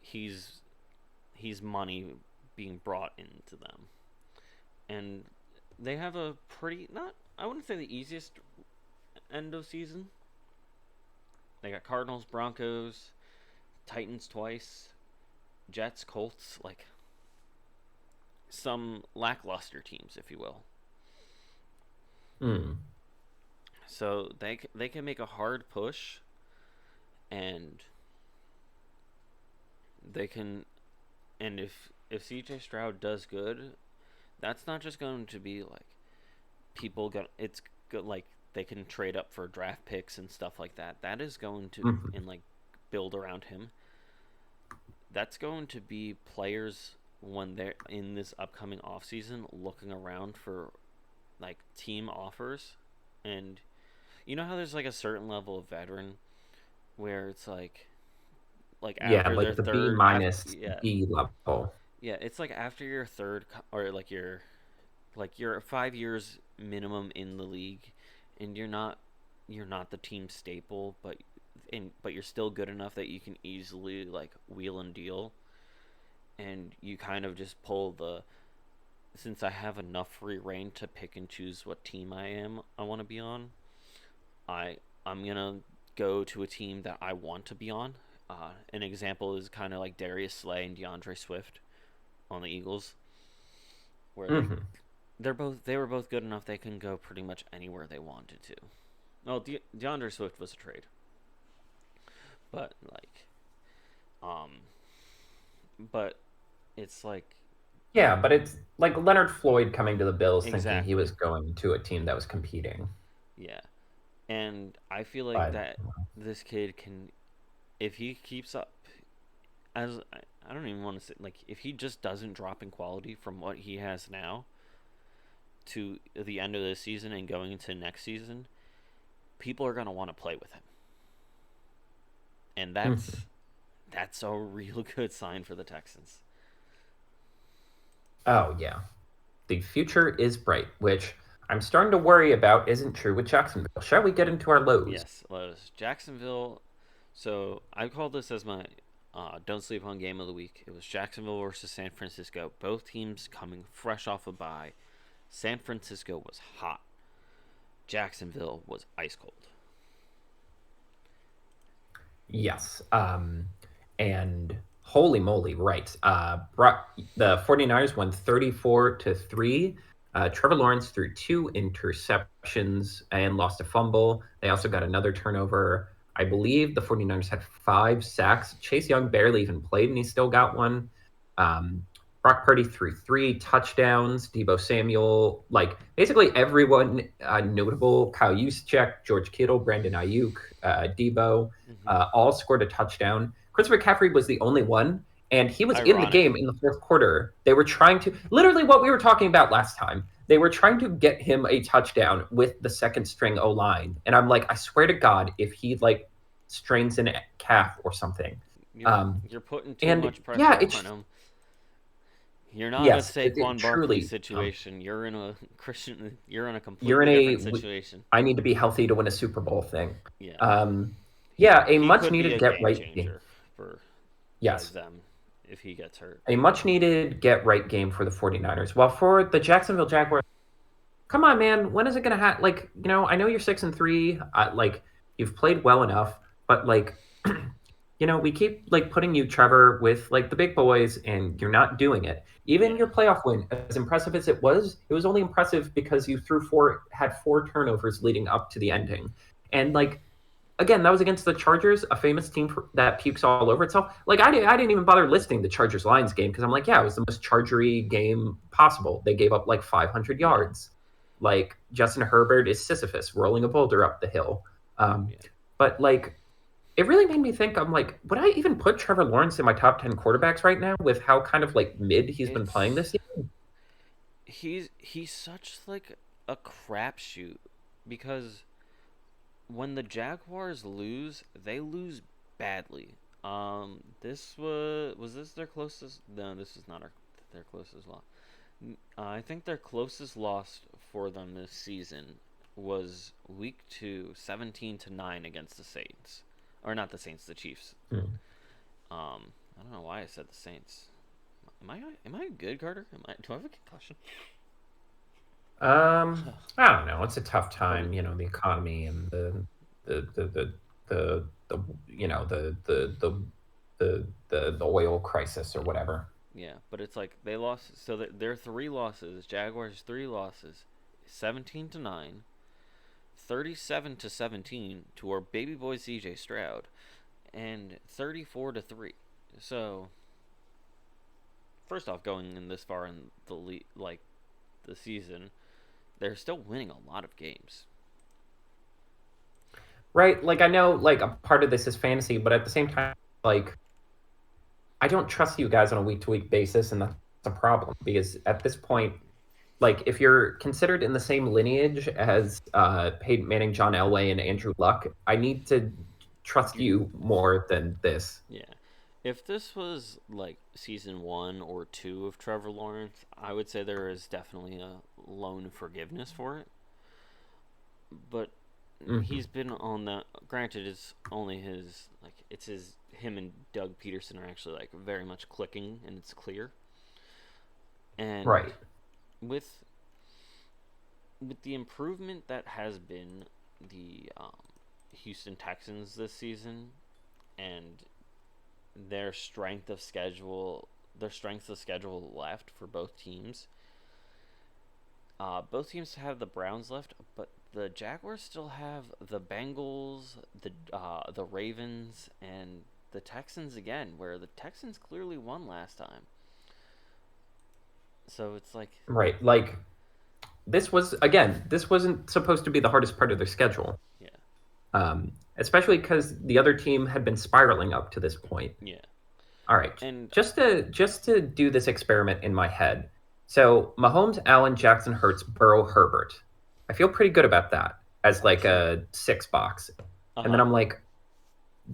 He's he's money being brought into them, and they have a pretty not I wouldn't say the easiest end of season. They got Cardinals, Broncos, Titans twice, Jets, Colts, like some lackluster teams, if you will. Mm. So they can make a hard push, and they can, and if CJ Stroud does good, that's not just going to be like people going. It's good like they can trade up for draft picks and stuff like that. That is going to Mhm. and like build around him. That's going to be players when they're in this upcoming off season looking around for like team offers, and you know how there's like a certain level of veteran where it's like Yeah, after their like the B third after minus yeah D level. yeah it's like after your or like you're 5 years minimum in the league, and you're not the team staple, but you're still good enough that you can easily like wheel and deal, and you kind of just pull the since I have enough free reign to pick and choose what team I want to be on. I'm gonna go to a team that I want to be on. An example is kind of like Darius Slay and DeAndre Swift on the Eagles, where Hmm. they were both good enough they can go pretty much anywhere they wanted to. Well, DeAndre Swift was a trade, but um, but it's like Yeah, but it's like Leonard Floyd coming to the Bills thinking he exactly, was going to a team that was competing. yeah. And I feel like But that this kid can, if he keeps up, as I don't even want to say, like, if he just doesn't drop in quality from what he has now to the end of this season and going into next season, people are going to want to play with him. And mhm. that's a real good sign for the Texans. Oh yeah, the future is bright, which I'm starting to worry about isn't true with Jacksonville. Shall we get into our lows? Yes, Lowe's. Jacksonville. So I called this as my don't sleep on game of the week. It was Jacksonville versus San Francisco. Both teams coming fresh off a bye. San Francisco was hot. Jacksonville was ice cold. Yes. And holy moly, right. The 49ers won 34-3. Trevor Lawrence threw two interceptions and lost a fumble. They also got another turnover. I believe the 49ers had 5 sacks. Chase Young barely even played, and he still got one. Um, Brock Purdy threw 3 touchdowns. Debo Samuel, like basically everyone notable, Kyle Juszczyk, George Kittle, Brandon Ayuk, Debo, Mm-hmm. all scored a touchdown. Christopher McCaffrey was the only one, and he was in the Ironic. game in the fourth quarter. They were trying to, literally what we were talking about last time, they were trying to get him a touchdown with the second string O line. And I'm like, I swear to God, if he like strains an calf or something. You're Um, you're putting too and much yeah, pressure on it's, him. You're not in a yes, it Saquon Barkley truly, situation. You're in a Christian. You're in a you're in completely different a, situation. I need to be healthy to win a Super Bowl thing. Yeah, Um, he yeah, a he much could be needed a get game right game. changer for Yes, them if he gets hurt. a much needed get right game for the 49ers. While for the Jacksonville Jaguars, come on, man, when is it going to happen? Like, I know you're 6-3. Like, you've played well enough, but like, we keep like putting you, Trevor, with like the big boys, and you're not doing it. Even Yeah, your playoff win, as impressive as it was only impressive because you had 4 turnovers leading up to the ending. And like, again, that was against the Chargers, a famous team that pukes all over itself. Like I didn't even bother listing the Chargers Lions game because I'm like, yeah, it was the most Chargery game possible. They gave up like 500 yeah, yards. Like Justin Herbert is Sisyphus rolling a boulder up the hill. Um, yeah. but like, it really made me think. I'm like, would I even put Trevor Lawrence in my top 10 quarterbacks right now with how kind of like mid he's been playing It's this year? he's such like a crapshoot because when the Jaguars lose, they lose badly. This was this their closest? No, this is not their closest loss. I think their closest loss for them this season was week 2, 17-9 against the Saints, or not the Saints, the Chiefs. Hmm. I don't know why I said the Saints. Am I good, Carter? Do I have a concussion? I don't know. It's a tough Probably. time, the economy and the oil crisis or whatever. Yeah, but it's like they lost. So their 3 losses, Jaguars 3 losses, 17-9, 37-17 to our baby boy C.J. Stroud, and 34-3. So first off, going in this far in the season, they're still winning a lot of games. Right? Like I know like a part of this is fantasy, but at the same time, like I don't trust you guys on a week to week basis, and that's a problem because at this point, like if you're considered in the same lineage as Peyton Manning, John Elway, and Andrew Luck, I need to trust You, you more than this. yeah. If this was like season 1 or 2 of Trevor Lawrence, I would say there is definitely a loan forgiveness for it. But Hmm. he's been on the. Granted, it's only his like it's his him and Doug Peterson are actually like very much clicking, and it's clear. And Right. with with the improvement that has been the Houston Texans this season, and their strength of schedule, their strength of schedule left for both teams. Both teams have the Browns left, but the Jaguars still have the Bengals, the Ravens, and the Texans again, where the Texans clearly won last time. So it's like, Right. Like this was again, this wasn't supposed to be the hardest part of their schedule. yeah, Especially because the other team had been spiraling up to this point. yeah, All right, and just to do this experiment in my head. So Mahomes, Allen, Jackson, Hurts, Burrow, Herbert. I feel pretty good about that as like sure, a six box. And then uh-huh, I'm like,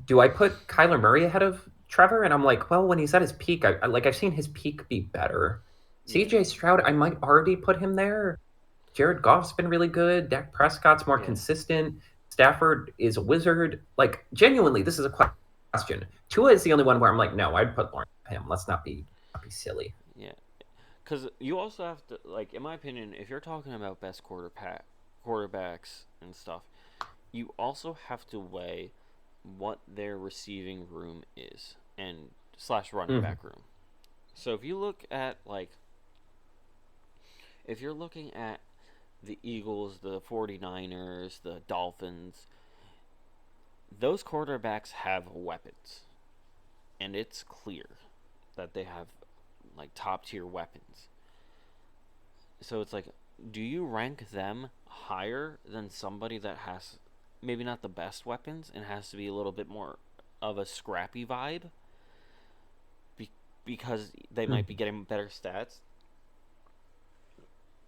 do I put Kyler Murray ahead of Trevor? And I'm like, well, when he's at his peak, I've seen his peak be better. yeah, CJ Stroud, I might already put him there. Jared Goff's been really good. Dak Prescott's more yeah, consistent. Stafford is a wizard. Like, genuinely, this is a question. Tua is the only one where I'm like, no, I'd put Lawrence him. Let's not be silly. yeah. Because you also have to, like, in my opinion, if you're talking about best quarterbacks and stuff, you also have to weigh what their receiving room is and slash running Mm-hmm. back room. So if you look at like if you're looking at the Eagles, the 49ers, the Dolphins, those quarterbacks have weapons. And it's clear that they have like top tier weapons. So it's like, do you rank them higher than somebody that has maybe not the best weapons and has to be a little bit more of a scrappy vibe because they might be Mm-hmm. getting better stats?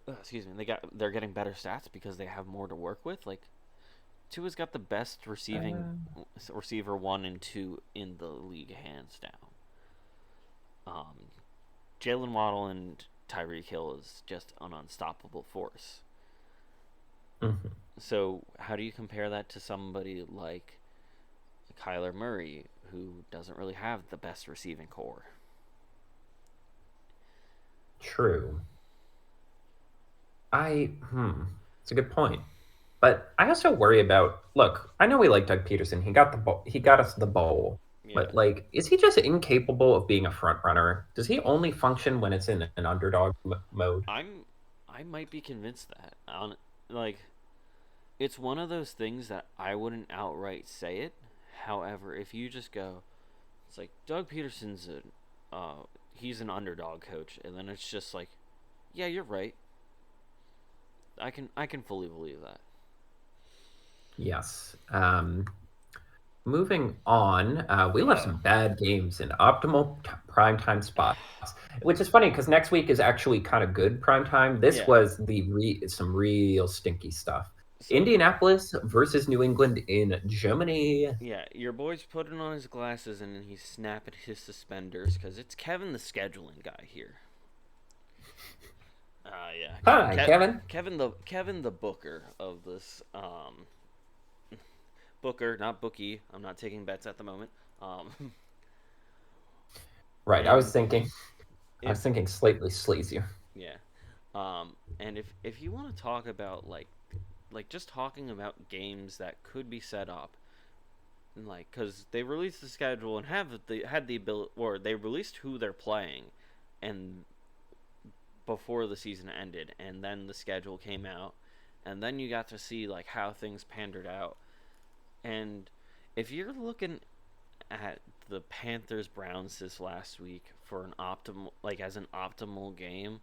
Excuse me, they're getting better stats because they have more to work with. Like Tua's got the best receiving Uh, receiver 1 and 2 in the league hands down. Um, Jalen Waddle and Tyreek Hill is just an unstoppable force. mm-hmm. So how do you compare that to somebody like Kyler Murray, who doesn't really have the best receiving core? True. It's a good point. But I also worry about. Look, I know we like Doug Peterson. He got the bowl. He got us the bowl. Yeah, But like, is he just incapable of being a front runner? Does he only function when it's in an underdog mode? I'm I might be convinced that on like it's one of those things that I wouldn't outright say it. However, if you just go, it's like Doug Peterson's he's an underdog coach, and then it's just like, yeah, you're right. I can fully believe that. Yes. Moving on, we left Yeah, some bad games in optimal primetime spots, which is funny because next week is actually kind of good primetime. This yeah. was some real stinky stuff. So Indianapolis versus New England in Germany. yeah, your boy's putting on his glasses and then he's snapping his suspenders because it's Kevin the scheduling guy here. Yeah, Hi, Kevin. Kevin the Booker of this Booker, not Bookie. I'm not taking bets at the moment. Um, Right, and I if was thinking slightly sleazier. yeah, and if you want to talk about like just talking about games that could be set up, and like because they released the schedule and had the ability, or they released who they're playing, and before the season ended, and then the schedule came out, and then you got to see like how things pandered out. And if you're looking at the Panthers Browns this last week for an optimal like as an optimal game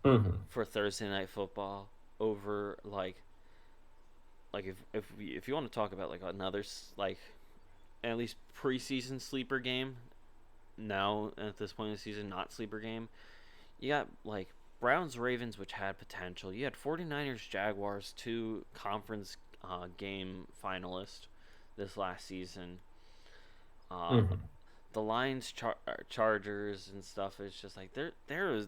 Hmm. for Thursday night football over like if you want to talk about like another like at least preseason sleeper game, now at this point in the season, not sleeper game. You got like Browns Ravens, which had potential. You had 49ers Jaguars, two conference game finalists this last season. Uh, Hmm. the Lions Chargers and stuff is just like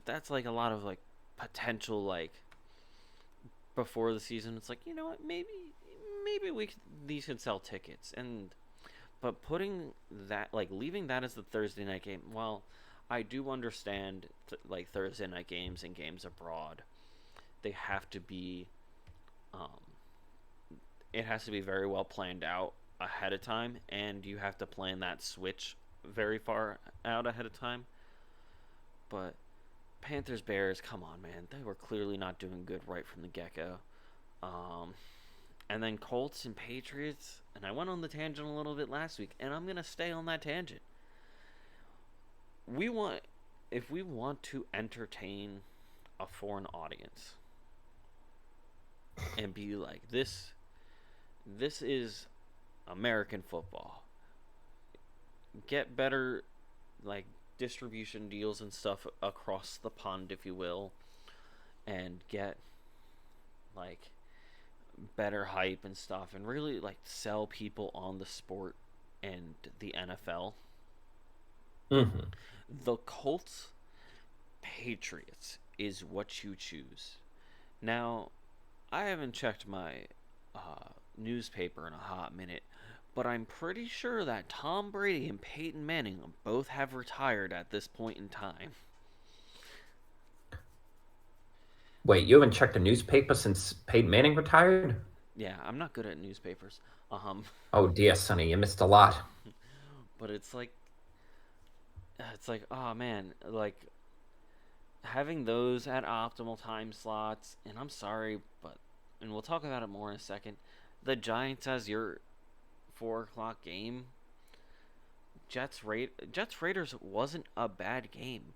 that's like a lot of like potential like before the season. It's like, you know what, maybe these could sell tickets. And but putting that, like leaving that as the Thursday night game, well, I do understand like Thursday night games and games abroad, they have to be um it has to be very well planned out ahead of time, and you have to plan that switch very far out ahead of time. But Panthers Bears, come on, man, they were clearly not doing good right from the get go. Um, and then Colts and Patriots, and I went on the tangent a little bit last week, and I'm gonna stay on that tangent. We want, if we want to entertain a foreign audience and be like this is American football. Get better like distribution deals and stuff across the pond, if you will, and get like better hype and stuff, and really like sell people on the sport and the NFL. Hmm. The Colts Patriots is what you choose. Now, I haven't checked my newspaper in a hot minute, but I'm pretty sure that Tom Brady and Peyton Manning both have retired at this point in time. Wait, you haven't checked a newspaper since Peyton Manning retired? Yeah, I'm not good at newspapers. Um, Oh dear, Sonny, you missed a lot. but it's like, oh man, like having those at optimal time slots. And I'm sorry, but and we'll talk about it more in a second. The Giants as your 4 o'clock game. Jets Raiders wasn't a bad game,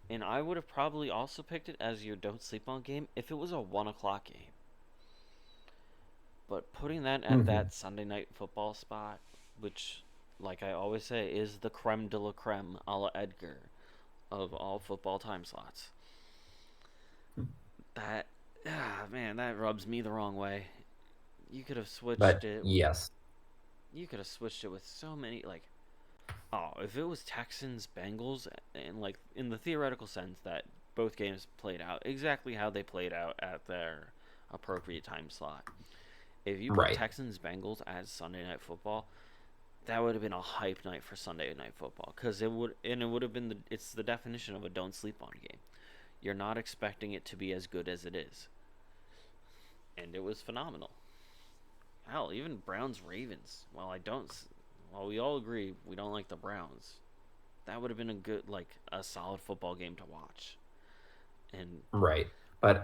and I would have probably also picked it as your don't sleep on game if it was a 1 o'clock game. But putting that at Hmm. that Sunday night football spot, which, like I always say, is the creme de la creme a la Edgar of all football time slots, that, man, that rubs me the wrong way. You could have switched But it. yes. You could have switched it with so many, like, oh, if it was Texans Bengals, and like in the theoretical sense that both games played out exactly how they played out at their appropriate time slot. If you put Right. Texans Bengals as Sunday night football, that would have been a hype night for Sunday night football, because it would have been it's the definition of a don't sleep on game. You're not expecting it to be as good as it is, and it was phenomenal. Hell, even Browns Ravens. Well, we all agree we don't like the Browns. That would have been a good, like a solid football game to watch. And Right. But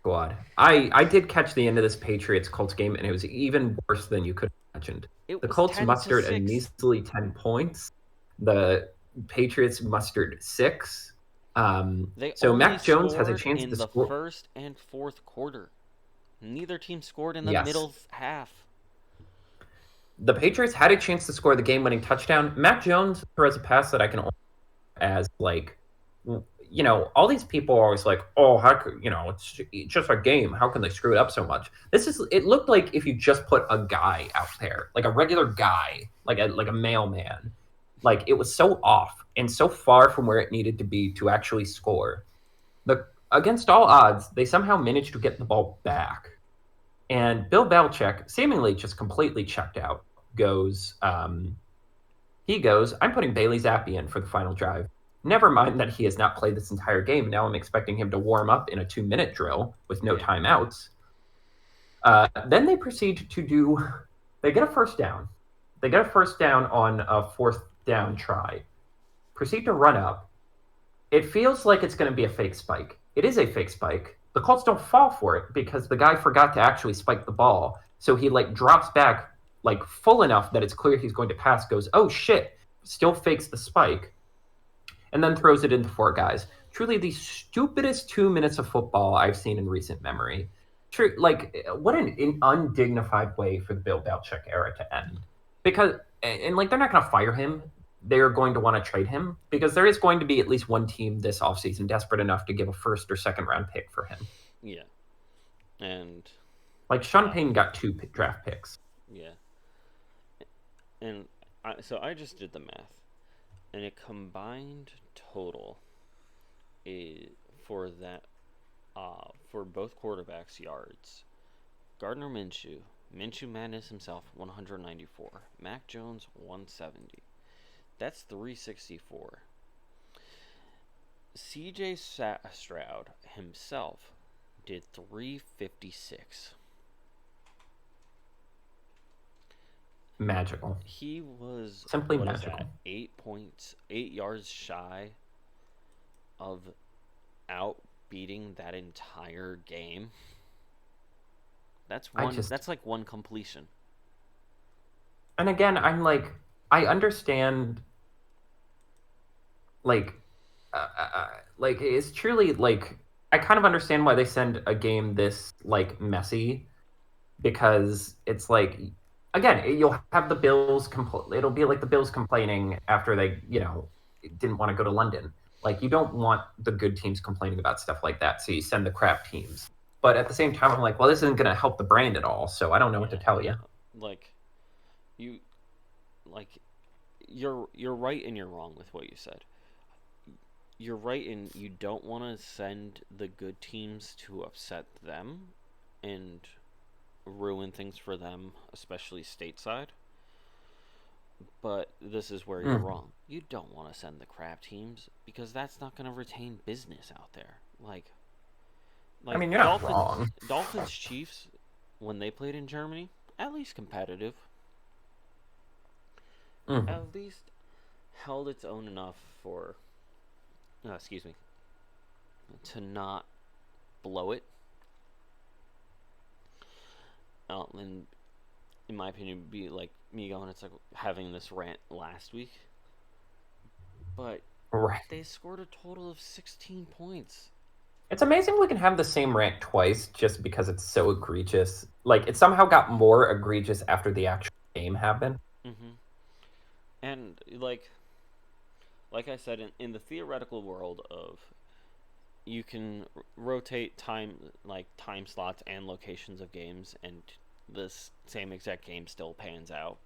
God. I did catch the end of this Patriots Colts game, and it was even worse than you could have imagined. it The was Colts 10 to mustered a 6. measly 10 points. The Patriots mustered six. They So only Mac Jones has a scored chance to in the score. first and fourth quarter. Neither team scored in the Yes. middle half. The Patriots had a chance to score the game-winning touchdown. Mac Jones throws a pass that I can only as like, all these people are always like, oh, how could it's just a game. How can they screw it up so much? It looked like if you just put a guy out there, like a regular guy, like a mailman, like it was so off and so far from where it needed to be to actually score. The Against all odds, they somehow managed to get the ball back. And Bill Belichick, seemingly just completely checked out, goes, I'm putting Bailey Zappi in for the final drive. Never mind that he has not played this entire game. Now I'm expecting him to warm up in a 2-minute drill with no Yeah. timeouts. Then they proceed to they get a first down. They get a first down on a fourth down try. Proceed to run up. It feels like it's going to be a fake spike. It is a fake spike. The Colts don't fall for it because the guy forgot to actually spike the ball. So he like drops back like full enough that it's clear he's going to pass, goes, oh shit, still fakes the spike, and then throws it into four guys. Truly the stupidest 2 minutes of football I've seen in recent memory. True, like what an undignified way for the Bill Belichick era to end. Because like they're not going to fire him. they're going to want to trade him because there is going to be at least one team this offseason desperate enough to give a first or second round pick for him. Yeah. And like Sean Payton got 2 draft picks. Yeah. And so I just did the math, and a combined total is for that for both quarterbacks yards. Gardner Minshew, Minshew Madness himself, 194. Mac Jones, 170. That's 364. CJ Stroud himself did 356. Magical. He was simply magical. 8 yards shy of outbeating that entire game. That's like one completion. And again, I'm like, I understand. Like it's truly like I kind of understand why they send a game this like messy, because it's like, again, you'll have the Bills it'll be like the Bills complaining after they didn't want to go to London. Like, you don't want the good teams complaining about stuff like that, so you send the crap teams. But at the same time, I'm like, well, this isn't going to help the brand at all, so I don't know what to tell you. You're right and you're wrong with what you said. You're right in you don't want to send the good teams to upset them and ruin things for them, especially stateside. But this is where you're wrong. You don't want to send the crap teams because that's not going to retain business out there. I mean, you're not wrong. Dolphins Chiefs, when they played in Germany, at least competitive. At least held its own enough for to not blow it. And in my opinion, it'd be like me going, it's like having this rant last week. But they scored a total of 16 points. It's amazing we can have the same rant twice just because it's so egregious. Like, it somehow got more egregious after the actual game happened. And like I said, in the theoretical world of you can rotate time slots and locations of games, and this same exact game still pans out.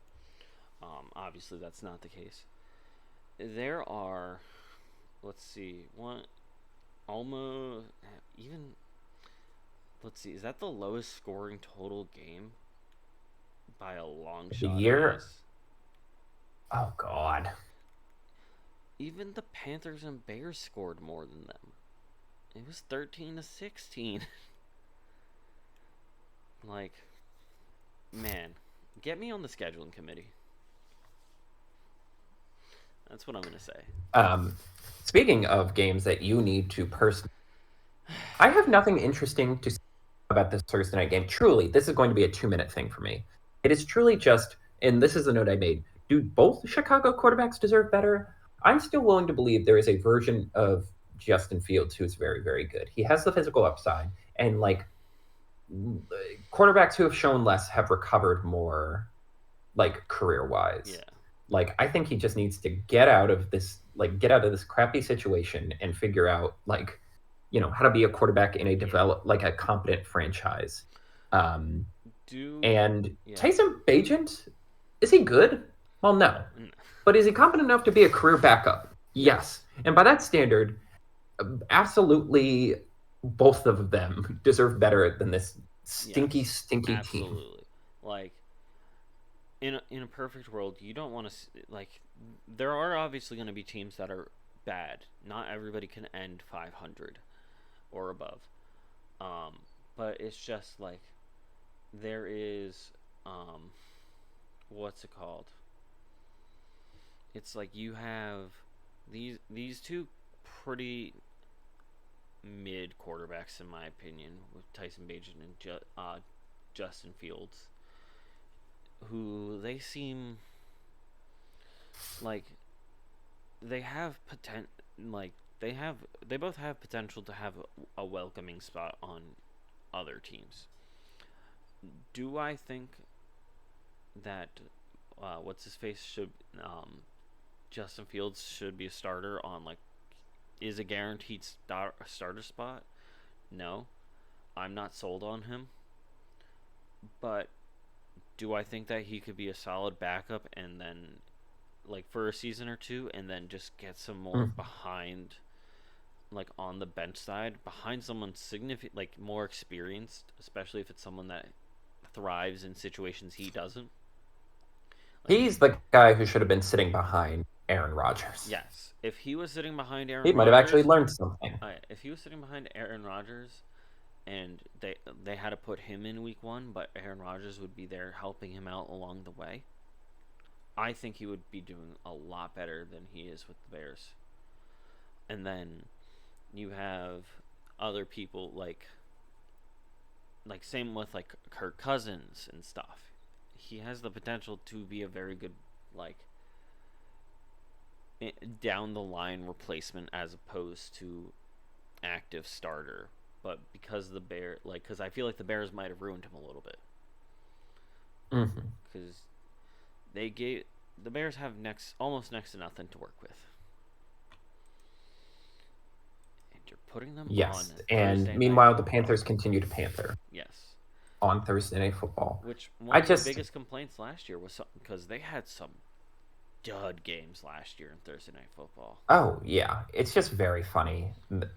Obviously, that's not the case. There are, let's see, is that the lowest scoring total game by a long shot? The year? Oh, God. Even the Panthers and Bears scored more than them. It was 13-16. Like, man, get me on the scheduling committee. That's what I'm going to say. Speaking of games that you need to personally, I have nothing interesting to say about this Thursday night game. Truly, this is going to be a 2-minute thing for me. It is truly just, and this is a note I made, do both Chicago quarterbacks deserve better? I'm still willing to believe there is a version of Justin Fields who's very, very good. He has the physical upside, and like quarterbacks who have shown less have recovered more, like career-wise. Yeah. Like, I think he just needs to get out of this crappy situation and figure out how to be a quarterback in a a competent franchise. And Tyson Bagent, is he good? Well, no. But is he competent enough to be a career backup? Yes. And by that standard, absolutely both of them deserve better than this stinky team. Absolutely. Like, in a perfect world, you don't want to there are obviously going to be teams that are bad. Not everybody can end 500 or above. But it's just like there is what's it called? It's like you have these two pretty mid quarterbacks, in my opinion, with Tyson Bagent and Justin Fields, who they seem like they have they both have potential to have a welcoming spot on other teams. Do I think that what's his face should Justin Fields should be a starter on like is a guaranteed starter spot. No, I'm not sold on him. But do I think that he could be a solid backup and then like for a season or two and then just get some more Mhm. behind like on the bench side behind someone significant like more experienced, especially if it's someone that thrives in situations he doesn't. Like He's the guy who should have been sitting behind Aaron Rodgers. yes, if he was sitting behind He Aaron might have actually Rodgers, learned something. if he was sitting behind Aaron Rodgers and they had to put him in week 1, but Aaron Rodgers would be there helping him out along the way. I think he would be doing a lot better than he is with the Bears. And then you have other people like same with like Kirk Cousins and stuff. He has the potential to be a very good like down the line replacement as opposed to active starter. But because because I feel like the Bears might have ruined him a little bit Mm-hmm. because they gave the Bears have almost next to nothing to work with, and you're putting them on Yes, and Thursday meanwhile, night the football. Panthers continue to panther Yes, on Thursday Night Football. which I one of the just, biggest complaints last year was because they had some dud games last year in Thursday night football. oh yeah, it's just very funny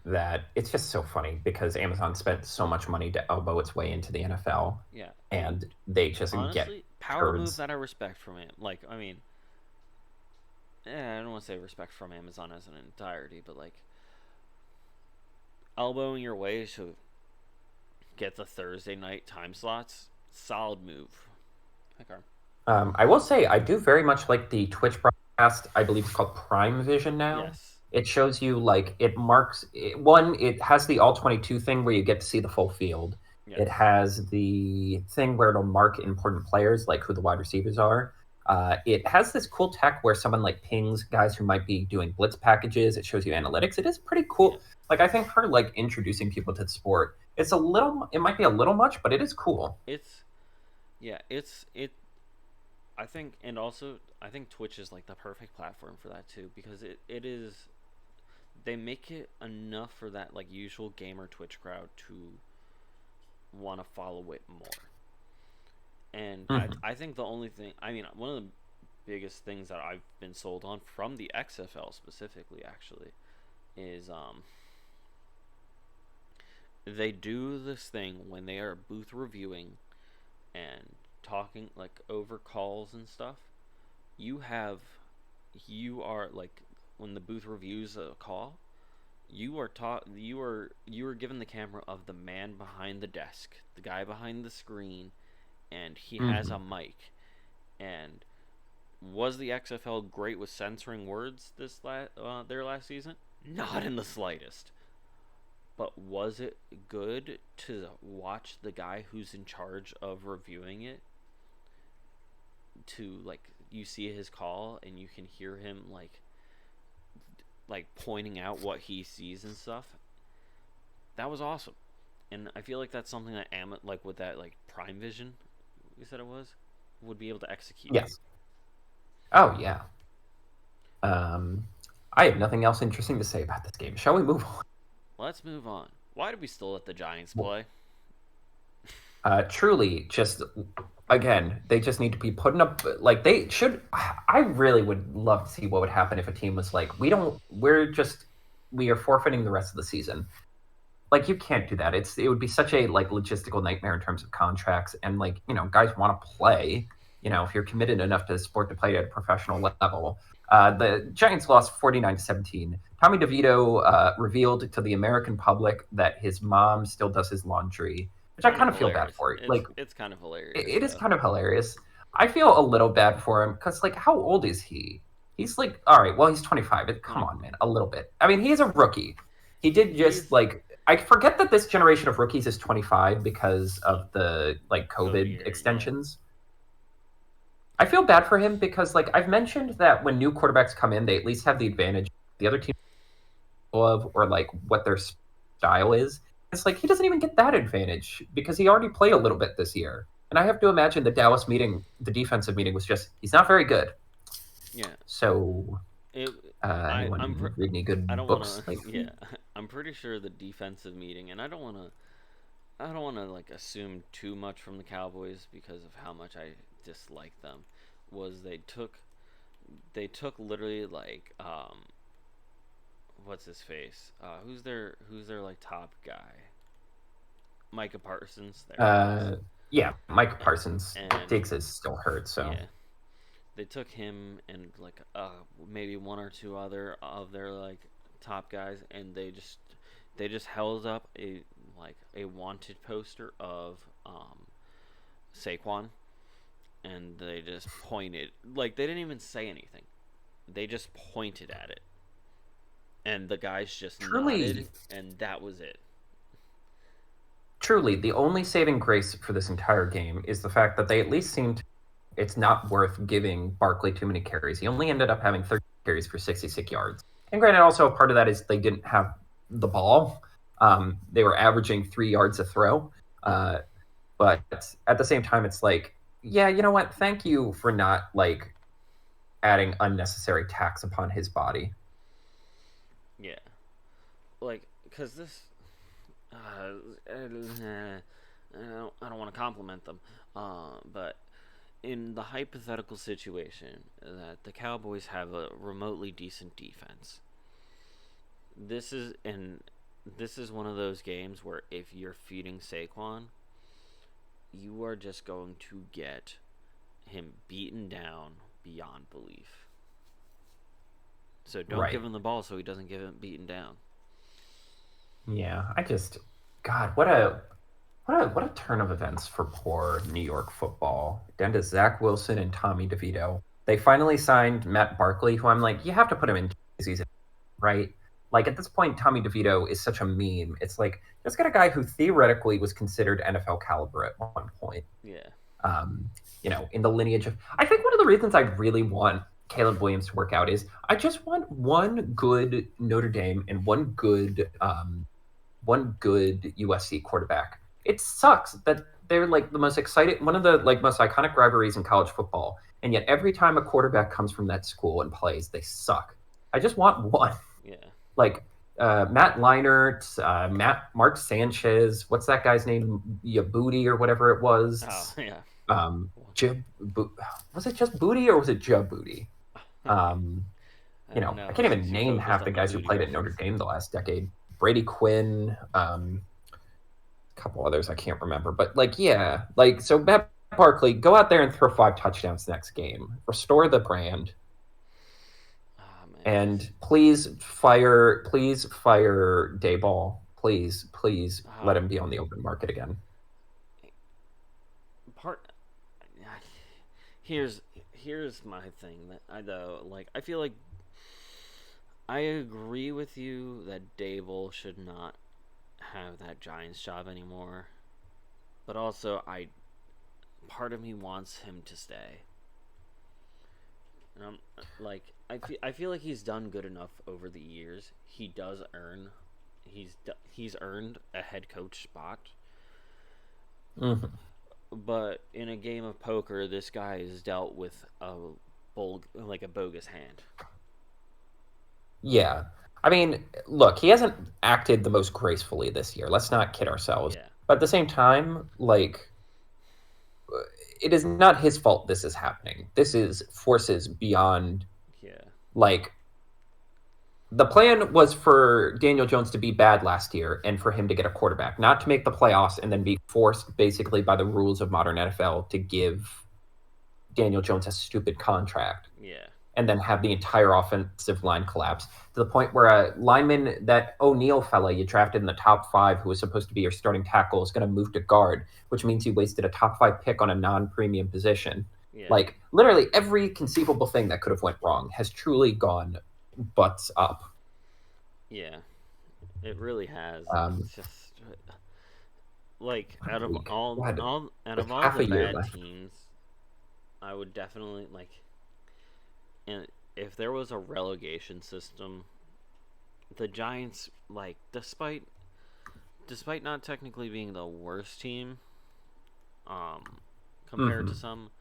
that it's just so funny because Amazon spent so much money to elbow its way into the NFL, Yeah, and they just get honestly, power move turds. that I respect from it. Like, I mean, I don't want to say respect from Amazon as an entirety, but like elbowing your way to get the Thursday night time slots, solid move. Hi, Carm. I will say I do very much like the Twitch broadcast. I believe it's called Prime Vision now. Yes. It shows you like it marks one. It has the all 22 thing where you get to see the full field. Yes. It has the thing where it'll mark important players, like who the wide receivers are. It has this cool tech where someone like pings guys who might be doing blitz packages. It shows you analytics. It is pretty cool. Yeah. Like I think for like introducing people to the sport, it's a little. It might be a little much, but it is cool. It. I think, and also I think Twitch is like the perfect platform for that too because it is. They make it enough for that like usual gamer Twitch crowd to want to follow it more. And I think the only thing, I mean, one of the biggest things that I've been sold on from the XFL specifically, actually, is they do this thing when they are booth reviewing and talking like over calls and stuff. You are like when the booth reviews a call, you are given the camera of the man behind the desk, the guy behind the screen, and he has a mic. And was the XFL great with censoring words their last season? Not in the slightest. But was it good to watch the guy who's in charge of reviewing it? To like you see his call and you can hear him like pointing out what he sees and stuff. That was awesome. And I feel like that's something that like with that like Prime Vision, you said it was, would be able to execute. Yes. Oh yeah. I have nothing else interesting to say about this game. Shall we move on? Let's move on. Why did we still let the Giants play? Truly, just again, they just need to be putting up like they should. I really would love to see what would happen if a team was like, we are forfeiting the rest of the season. Like you can't do that. It would be such a like logistical nightmare in terms of contracts and like guys want to play. If you're committed enough to the sport to play at a professional level. The Giants lost 49-17. Tommy DeVito revealed to the American public that his mom still does his laundry, which I kind of feel bad for. It's kind of hilarious. It is kind of hilarious. I feel a little bad for him because, like, how old is he? He's like, all right, well, he's 25. Come on, man, a little bit. I mean, he's a rookie. He did just I forget that this generation of rookies is 25 because of the like COVID extensions. Yeah. I feel bad for him because, like, I've mentioned that when new quarterbacks come in, they at least have the advantage the other team of or like what their style is. It's like he doesn't even get that advantage because he already played a little bit this year. And I have to imagine the Dallas meeting, the defensive meeting was just he's not very good. Yeah. So it. Anyone read any I good don't want books to. lately? Yeah, I'm pretty sure the defensive meeting, and I don't want to. I don't want to like assume too much from the Cowboys because of how much I dislike them. Was they took literally like what's his face? Who's their like top guy? Micah Parsons. There it is. Uh, yeah, Mike Parsons. And Diggs is still hurt, so yeah, they took him and like maybe one or two other of their like top guys, and they just held up a wanted poster of Saquon, and they just pointed like they didn't even say anything. They just pointed at it, and the guys just truly, nodded, and that was it. truly, the only saving grace for this entire game is the fact that they at least seemed it's not worth giving Barkley too many carries. He only ended up having 30 carries for 66 yards. And granted, also a part of that is they didn't have the ball. They were averaging 3 yards a throw. But at the same time, it's like, yeah, you know what? Thank you for not like adding unnecessary tax upon his body. Yeah, like because this, I don't want to compliment them, but in the hypothetical situation that the Cowboys have a remotely decent defense, this is and this is one of those games where if you're feeding Saquon, you are just going to get him beaten down beyond belief. So don't Right. give him the ball so he doesn't get him beaten down. Yeah. God, what a turn of events for poor New York football. Down to Zach Wilson and Tommy DeVito. They finally signed Matt Barkley, who I'm like, you have to put him in season, right? Like at this point, Tommy DeVito is such a meme. It's like just got a guy who theoretically was considered NFL caliber at one point. Yeah. Um, in the lineage of. I think one of the reasons I really want Caleb Williams to work out is I just want one good Notre Dame and one good USC quarterback. It sucks that they're like the most excited, one of the like most iconic rivalries in college football, and yet every time a quarterback comes from that school and plays, they suck. I just want one. Yeah. Like Matt Leinart, Mark Sanchez. What's that guy's name? Yabuti or whatever it Oh was. yeah. Jib, was it just Booty or was it Jabuti? Um, I don't I know. can't even Too name focused half the on the guys who booty played at Notre reference. Dame the last decade. Brady Quinn, a couple others I can't remember, but like yeah, like so Matt Barkley, go out there and throw 5 touchdowns next game. Restore the brand. Oh man. And please fire Dayball. Please let him be on the open market again. Part. Here's my thing that I though like. I feel like I agree with you that Dable should not have that Giants job anymore, but also part of me wants him to stay. And I'm like I feel like he's done good enough over the years. He does earn he's earned a head coach spot. Hmm. But in a game of poker, this guy has dealt with a bogus hand. Yeah. I mean, look, he hasn't acted the most gracefully this year. Let's not kid ourselves. Yeah. But at the same time, like, it is not his fault this is happening. This is forces beyond, Yeah. like, the plan was for Daniel Jones to be bad last year and for him to get a quarterback, not to make the playoffs and then be forced basically by the rules of modern NFL to give Daniel Jones a stupid contract Yeah. and then have the entire offensive line collapse to the point where a lineman, that O'Neal fella you drafted in the top 5, who was supposed to be your starting tackle, is going to move to guard, which means you wasted a top 5 pick on a non-premium position. Yeah. Like literally every conceivable thing that could have went wrong has truly gone butts up. Yeah. It really has. Um, It's just like we had out with of all half the a year bad left. teams, I would definitely like and if there was a relegation system, the Giants like despite not technically being the worst team um compared to Hmm. some,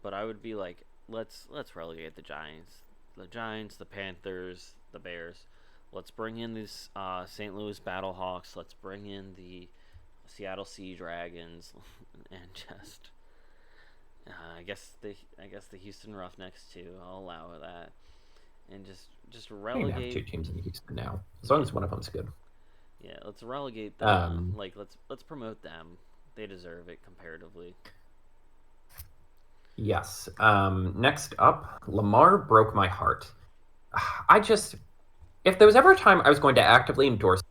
but I would be like let's relegate the Giants. the Giants, the Panthers, the Bears. Let's bring in these St. Louis Battlehawks. Let's bring in the Seattle Sea Dragons, and just I guess the Houston Roughnecks too. I'll allow that, and just I think we have relegate. 2 teams in Houston now, as long as one of them's good. Yeah, let's relegate them. Let's promote them. They deserve it comparatively. Yes. Next up, Lamar broke my heart. If there was ever a time I was going to actively endorse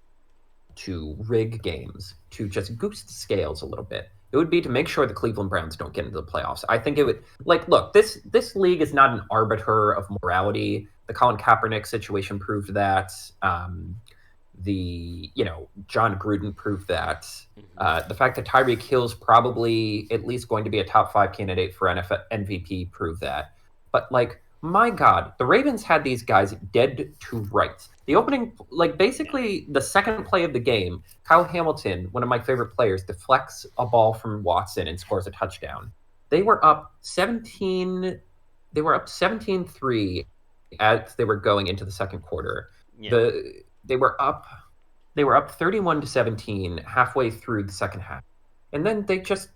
to rig games, to just goose the scales a little bit, it would be to make sure the Cleveland Browns don't get into the playoffs. I think it would, look, this league is not an arbiter of morality. The Colin Kaepernick situation proved that. John Gruden proved that. The fact that Tyreek Hill's probably at least going to be a top 5 candidate for NFL MVP proved that. But my God, the Ravens had these guys dead to rights. The opening, basically the second play of the game, Kyle Hamilton, one of my favorite players, deflects a ball from Watson and scores a touchdown. They were up 17. They were up 17-3 as they were going into the second quarter. Yeah. They were up 31-17 halfway through the second half. And then this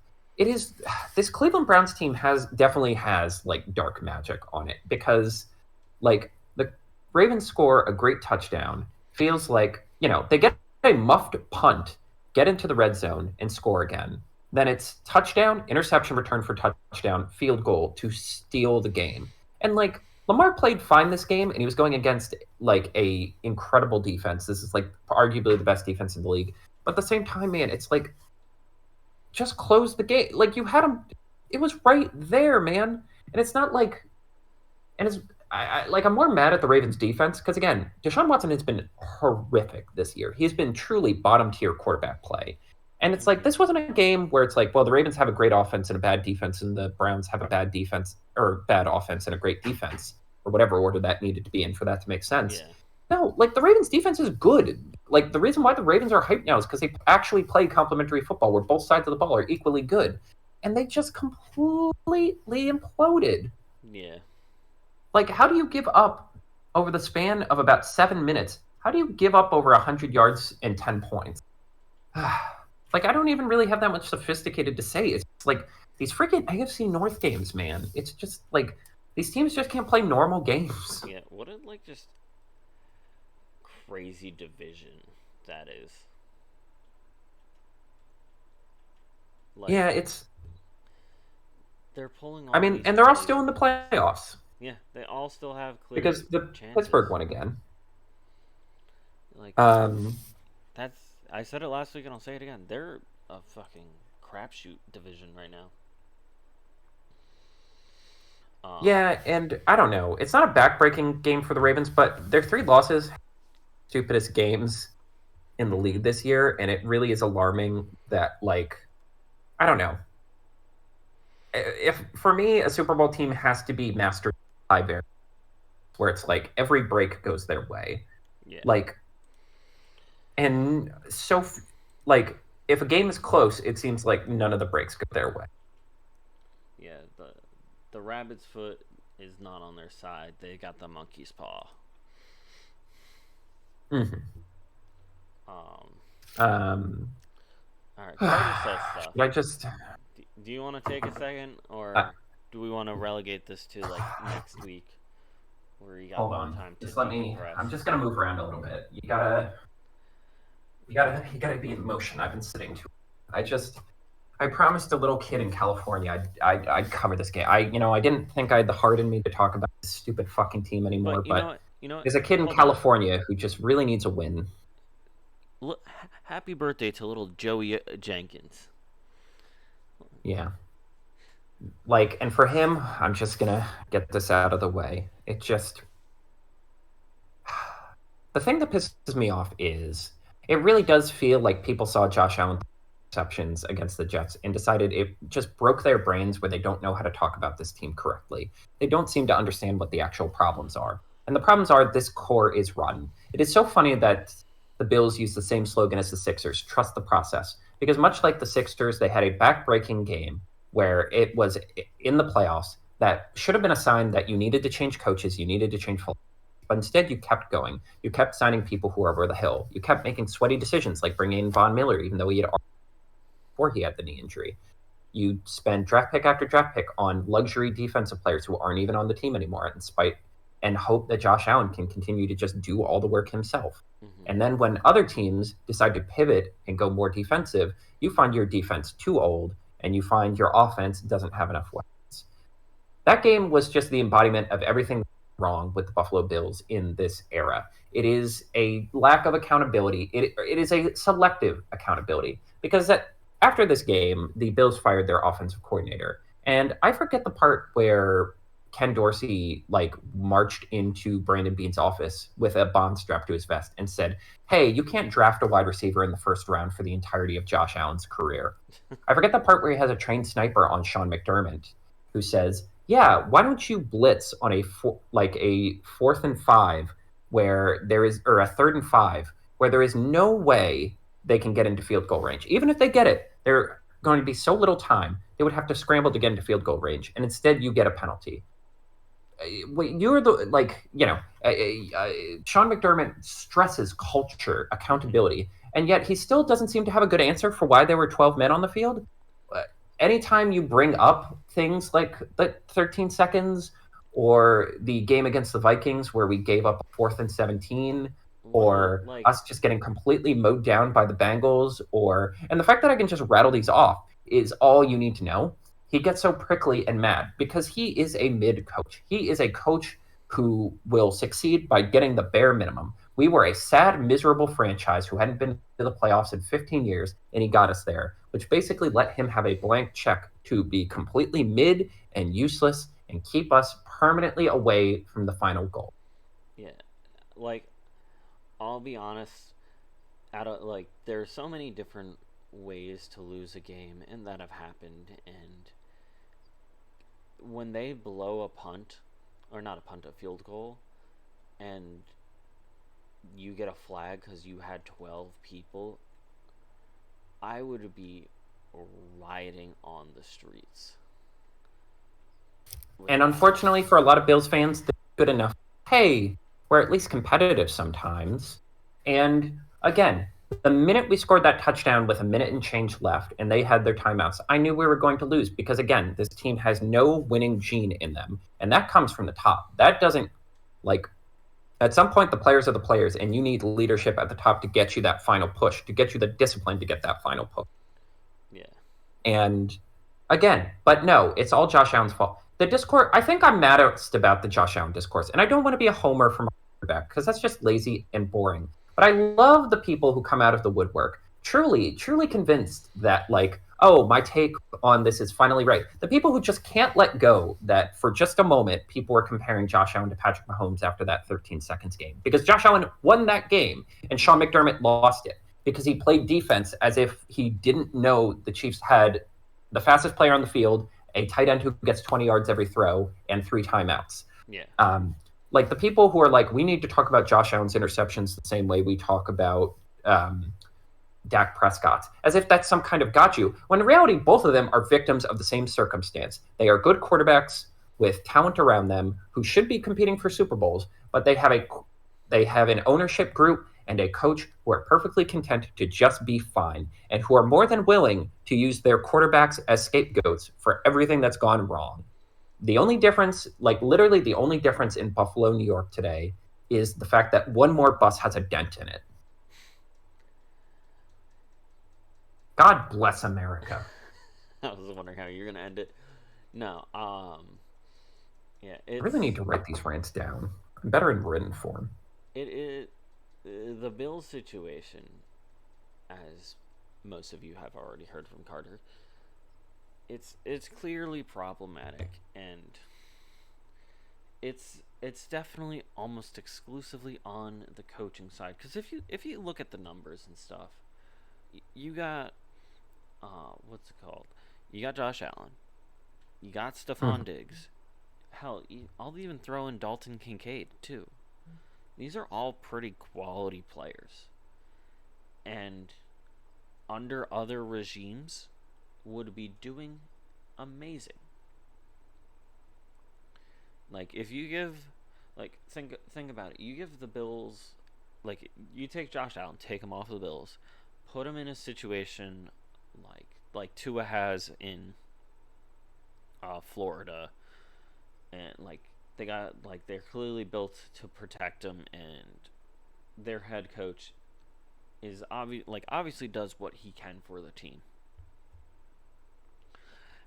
Cleveland Browns team definitely has dark magic on it, because the Ravens score a great touchdown. Feels like, they get a muffed punt, get into the red zone and score again. Then it's touchdown, interception, return for touchdown, field goal to steal the game. And Lamar played fine this game, and he was going against a incredible defense. This is arguably the best defense in the league. But at the same time, man, it's just close the game. You had him, it was right there, man. And it's not I'm more mad at the Ravens defense because, again, Deshaun Watson has been horrific this year. He's been truly bottom tier quarterback play. And it's this wasn't a game where it's the Ravens have a great offense and a bad defense, and the Browns have a bad defense or bad offense and a great defense, or whatever order that needed to be in for that to make sense. Yeah. No, the Ravens defense is good. The reason why the Ravens are hyped now is because they actually play complementary football where both sides of the ball are equally good. And they just completely imploded. Yeah. How do you give up over the span of about 7 minutes? How do you give up over 100 yards and 10 points? I don't even really have that much sophisticated to say. It's these freaking AFC North games, man. It's just these teams just can't play normal games. Yeah, what a just crazy division that is. Yeah, it's. They're pulling. And they're all still in the playoffs. Yeah, they all still have clear because the chances. Pittsburgh won again. That's. I said it last week and I'll say it again. They're a fucking crapshoot division right now. Yeah, and I don't know. It's not a backbreaking game for the Ravens, but their 3 losses, stupidest games in the league this year, and it really is alarming that I don't know. If for me, a Super Bowl team has to be mastered by variance, where it's every break goes their way. Yeah. And so, if a game is close, it seems like none of the breaks go their way. Yeah, the rabbit's foot is not on their side. They got the monkey's paw. Mm-hmm. All right, Carter says stuff. Do you want to take a second, or do we want to relegate this to next week, where you got hold more on. time to Just let me. I'm just gonna move around a little bit. You gotta be in motion. I've been sitting too. I promised a little kid in California I'd cover this game. I didn't think I had the heart in me to talk about this stupid fucking team anymore. But you know, there's a kid in California who just really needs a win. Look, happy birthday to little Joey Jenkins. Yeah. And for him, I'm just gonna get this out of the way. It just. The thing that pisses me off is it really does feel like people saw Josh Allen interceptions against the Jets and decided it just broke their brains where they don't know how to talk about this team correctly. They don't seem to understand what the actual problems are. And the problems are this core is rotten. It is so funny that the Bills use the same slogan as the Sixers, trust the process. Because much like the Sixers, they had a back-breaking game where it was in the playoffs. that should have been a sign that you needed to change coaches, you needed to change philosophy. But instead, you kept going. You kept signing people who are over the hill. You kept making sweaty decisions, like bringing in Von Miller, even though he had before he had the knee injury. You spend draft pick after draft pick on luxury defensive players who aren't even on the team anymore, and hope that Josh Allen can continue to just do all the work himself. Mm-hmm. And then when other teams decide to pivot and go more defensive, you find your defense too old, and you find your offense doesn't have enough weapons. That game was just the embodiment of everything wrong with the Buffalo Bills in this era. It is a lack of accountability. It is a selective accountability because after this game, the Bills fired their offensive coordinator. And I forget the part where Ken Dorsey marched into Brandon Beane's office with a bomb strapped to his vest and said, "Hey, you can't draft a wide receiver in the first round for the entirety of Josh Allen's career." I forget the part where he has a trained sniper on Sean McDermott who says, "Yeah, why don't you blitz on a 4th and 5 where there is, or a 3rd and 5 where there is no way they can get into field goal range. Even if they get it, they're going to be so little time they would have to scramble to get into field goal range, and instead you get a penalty." You're Sean McDermott stresses culture, accountability, and yet he still doesn't seem to have a good answer for why there were 12 men on the field. Anytime you bring up things like the 13 seconds or the game against the Vikings where we gave up a 4th and 17, or us just getting completely mowed down by the Bengals, and the fact that I can just rattle these off is all you need to know. He gets so prickly and mad because he is a mid coach. He is a coach who will succeed by getting the bare minimum. We were a sad, miserable franchise who hadn't been to the playoffs in 15 years, and he got us there, which basically let him have a blank check to be completely mid and useless and keep us permanently away from the final goal. Yeah, I'll be honest. There are so many different ways to lose a game, and that have happened. And when they blow a punt, or not a punt, a field goal, and you get a flag because you had 12 people, I would be rioting on the streets. And unfortunately for a lot of Bills fans, they're good enough. Hey, we're at least competitive sometimes. And again, the minute we scored that touchdown with a minute and change left and they had their timeouts, I knew we were going to lose because, again, this team has no winning gene in them. And that comes from the top. That doesn't, at some point, the players are the players, and you need leadership at the top to get you that final push, to get you the discipline to get that final push. Yeah. And again, but no, it's all Josh Allen's fault. The discourse, I think I'm maddest about the Josh Allen discourse, and I don't want to be a homer from quarterback because that's just lazy and boring. But I love the people who come out of the woodwork, truly convinced that, oh, my take on this is finally right. The people who just can't let go that for just a moment, people were comparing Josh Allen to Patrick Mahomes after that 13 seconds game. Because Josh Allen won that game, and Sean McDermott lost it because he played defense as if he didn't know the Chiefs had the fastest player on the field, a tight end who gets 20 yards every throw, and 3 timeouts. Yeah. The people who are we need to talk about Josh Allen's interceptions the same way we talk about Dak Prescott's, as if that's some kind of got you. When in reality, both of them are victims of the same circumstance. They are good quarterbacks with talent around them who should be competing for Super Bowls, but they have an ownership group and a coach who are perfectly content to just be fine and who are more than willing to use their quarterbacks as scapegoats for everything that's gone wrong. The only difference, literally the only difference in Buffalo, New York today is the fact that one more bus has a dent in it. God bless America. I was wondering how you're going to end it. No, yeah. I really need to write these rants down. I'm better in written form. It is the Bills situation, as most of you have already heard from Carter. It's clearly problematic, and it's definitely almost exclusively on the coaching side. Because if you look at the numbers and stuff, you got what's it called? You got Josh Allen, you got Stephon Diggs. Hell, I'll even throw in Dalton Kincaid too. These are all pretty quality players, and under other regimes would be doing amazing. Like if you give, like think about it. You give the Bills, like you take Josh Allen, take him off the Bills, put him in a situation like Tua has in Florida, and like they're clearly built to protect him, and their head coach is obviously does what he can for the team.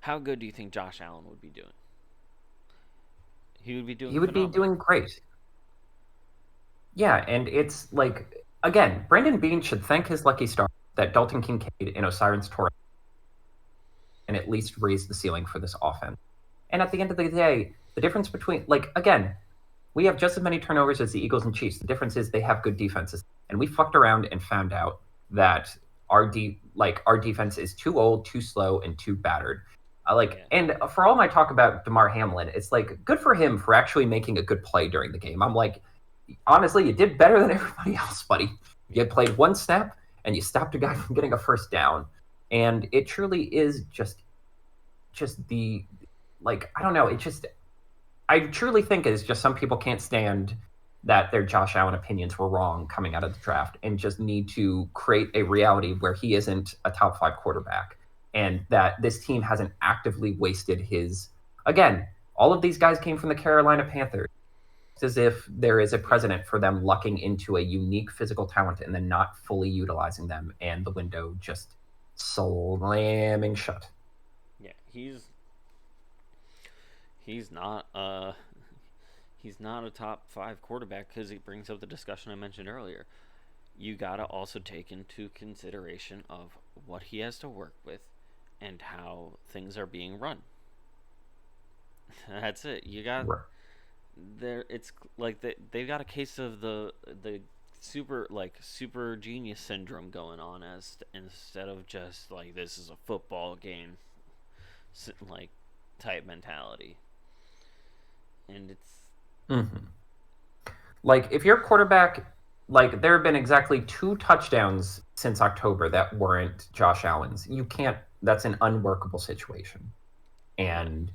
How good do you think Josh Allen would be doing? He would be doing He would be phenomenal. doing great. Yeah, and it's like again, Brandon Beane should thank his lucky stars that Dalton Kincaid and Osiris Torres and at least raise the ceiling for this offense. And at the end of the day, the difference between like again, we have just as many turnovers as the Eagles and Chiefs. The difference is they have good defenses, and we fucked around and found out that our defense is too old, too slow, and too battered. Yeah, And for all my talk about Damar Hamlin, it's like good for him for actually making a good play during the game. I'm like, honestly, you did better than everybody else, buddy. You yeah, played one snap and you stopped a guy from getting a first down, and it truly is just the like I don't know. It just I truly think it's just some people can't stand that their Josh Allen opinions were wrong coming out of the draft and just need to create a reality where he isn't a top 5 quarterback and that this team hasn't actively wasted his. Again, all of these guys came from the Carolina Panthers. It's as if there is a yeah, precedent for them lucking into a unique physical talent and then not fully utilizing them and the window just slamming shut. yeah. He's not he's not a top 5 quarterback because it brings up the discussion I mentioned earlier. You gotta also take into consideration of what he has to work with and how things are being run. That's it. You got there. It's like they've got a case of the super genius syndrome going on as instead of just like this is a football game like type mentality, and it's Mm-hmm. Like if your quarterback, like there have been exactly 2 touchdowns since October that weren't Josh Allen's. You can't. That's an unworkable situation, yeah, and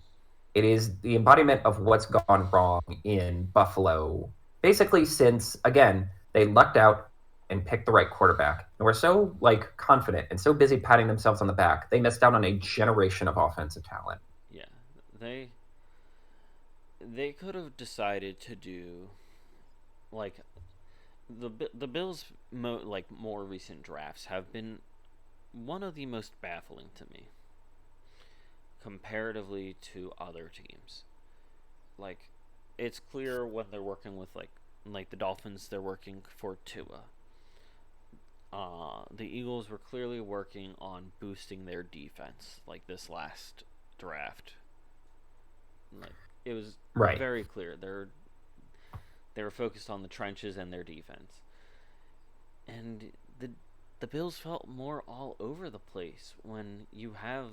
it is the embodiment of what's gone wrong in Buffalo. Basically, since again they lucked out and picked the right quarterback, and were so like confident and so busy patting themselves on the back, they missed out on a generation of offensive talent. yeah. They could have decided to do like the Bills more recent drafts have been one of the most baffling to me comparatively to other teams. Like it's clear when they're working with like the Dolphins, they're working for Tua. The Eagles were clearly working on boosting their defense, like this last draft. Like it was Right. very clear they were focused on the trenches and their defense, and the Bills felt more all over the place when you have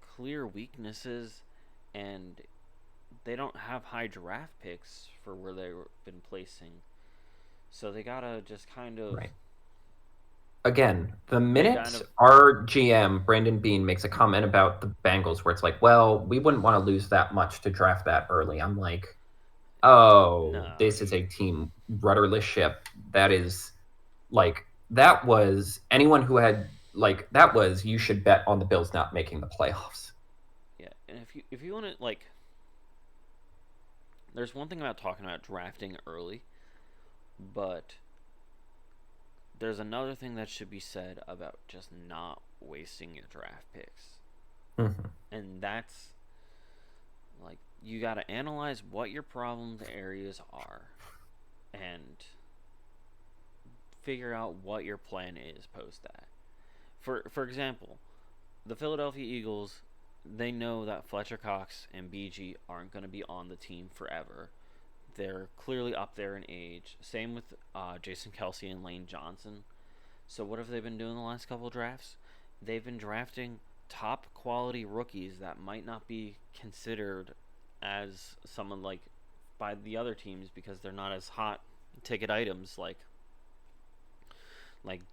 clear weaknesses and they don't have high draft picks for where they've been placing. So they gotta just kind of Right. Again, the they kind minute of our GM, Brandon Bean, makes a comment about the Bengals where it's like, well, we wouldn't want to lose that much to draft that early. I'm like, oh, no, this is a team rudderless ship. That is like, that was anyone who had, like, that was, you should bet on the Bills not making the playoffs. yeah. And if you want to there's one thing about talking about drafting early, but there's another thing that should be said about just not wasting your draft picks. Mm-hmm. And that's like you got to analyze what your problem areas are and figure out what your plan is post that. For example, the Philadelphia Eagles, they know that Fletcher Cox and BG aren't going to be on the team forever. They're clearly up there in age. Same with Jason Kelsey and Lane Johnson. So what have they been doing the last couple of drafts? They've been drafting top quality rookies that might not be considered as someone like by the other teams because they're not as hot ticket items like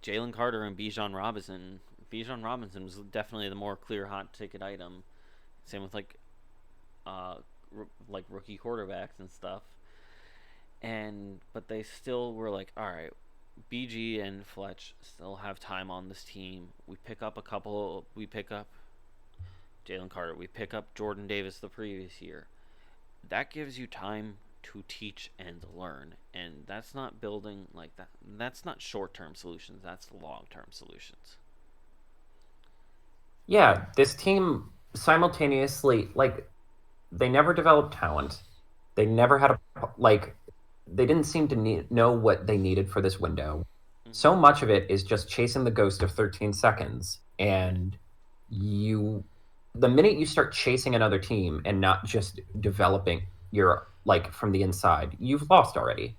Jalen Carter and Bijan Robinson. Bijan Robinson was definitely the more clear hot ticket item. Same with uh, like rookie quarterbacks and stuff. And but they still were like, all right, BG and Fletch still have time on this team. We pick up a couple. We pick up Jalen Carter. We pick up Jordan Davis the previous year. That gives you time to teach and learn, and that's not building like that. That's not short-term solutions. That's long-term solutions. Yeah, this team simultaneously, like, they never developed talent. They never had like, they didn't seem to know what they needed for this window. Mm-hmm. So much of it is just chasing the ghost of 13 seconds. Yeah. And you, the minute you start chasing another team and not just developing your, like, from the inside, you've lost already.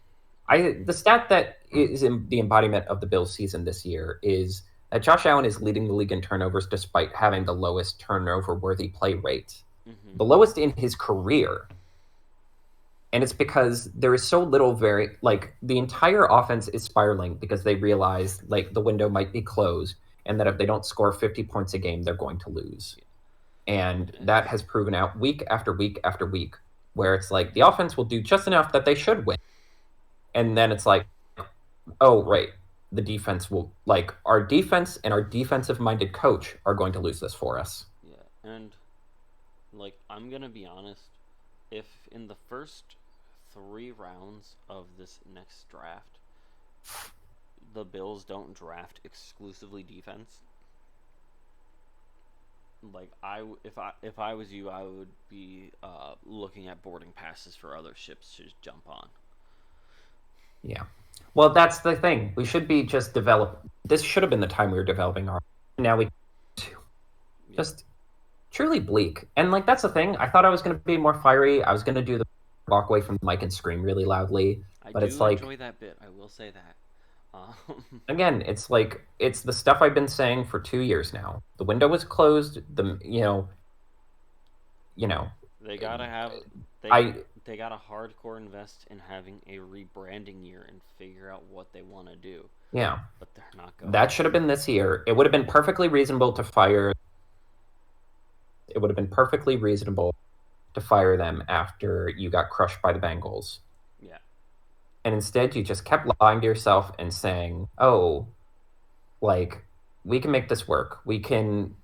The stat that is in the embodiment of the Bills season this year is that Josh Allen is leading the league in turnovers despite having the lowest turnover worthy play rate, Mm-hmm. the lowest in his career. And it's because there is so little like, the entire offense is spiraling because they realize, like, the window might be closed and that if they don't score 50 points a game, they're going to lose. And Yeah. that has proven out week after week after week, where it's like the offense will do just enough that they should win. And then it's like, oh, right, the defense will, like, our defense and our defensive minded coach are going to lose this for us. Yeah. And like I'm gonna be honest, if in the first 3 rounds of this next draft the Bills don't draft exclusively defense, like if I was you, I would be looking at boarding passes for other ships to just jump on. Yeah. Well, that's the thing. We should be just develop. This should have been the time we were developing our. Now we Yeah. just truly bleak. And, like, that's the thing. I thought I was going to be more fiery. I was going to do the walk away from the mic and scream really loudly. I But it's do like, enjoy that bit. I will say that. again, it's like, it's the stuff I've been saying for 2 years now. The window was closed. You know, they gotta have I they gotta hardcore invest in having a rebranding year and figure out what they want to do. yeah, But they're not going. that should have been this year. It would have been perfectly reasonable to fire. It would have been perfectly reasonable to fire them after you got crushed by the Bengals. Yeah. And instead, you just kept lying to yourself and saying, "Oh, like, we can make this work. We can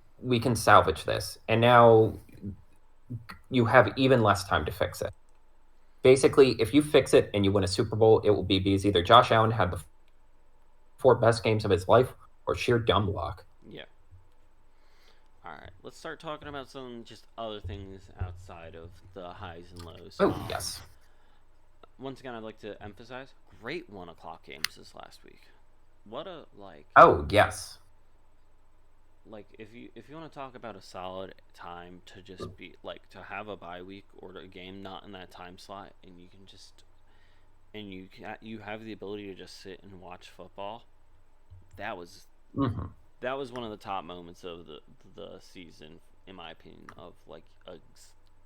salvage this." And now you have even less time to fix it. Basically, if you fix it and you win a Super Bowl, it will be because either Josh Allen had the 4 best games of his life or sheer dumb luck. Yeah. All right. Let's start talking about some just other things outside of the highs and lows. Oh, yes. Once again, I'd like to emphasize great 1 o'clock games this last week. What a Oh, yes. like if you want to talk about a solid time to just be like to have a bye week or a game not in that time slot and you can just and you have the ability to just sit and watch football. That was Mm-hmm. that was one of the top moments of the season in my opinion of like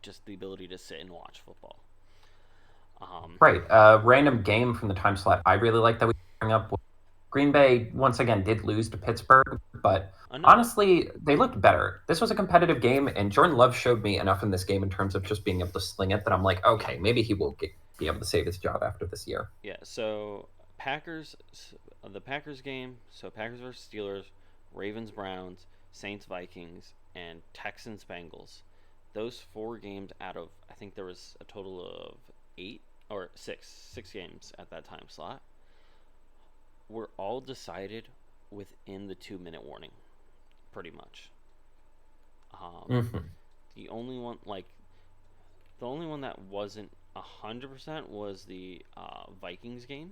just the ability to sit and watch football. Right. Random game from the time slot I really like that we bring up. Green Bay once again did lose to Pittsburgh, but Another honestly, they looked better. This was a competitive game, and Jordan Love showed me enough in this game in terms of just being able to sling it that I'm like, okay, maybe he will be able to save his job after this year. Yeah, so Packers, the Packers game, so Packers versus Steelers, Ravens Browns, Saints Vikings, and Texans Bengals. Those 4 games out of I think there was a total of 8 or 6 games at that time slot were all decided within the 2-minute warning, pretty much. Mm-hmm. The only one that wasn't 100% was the Vikings game.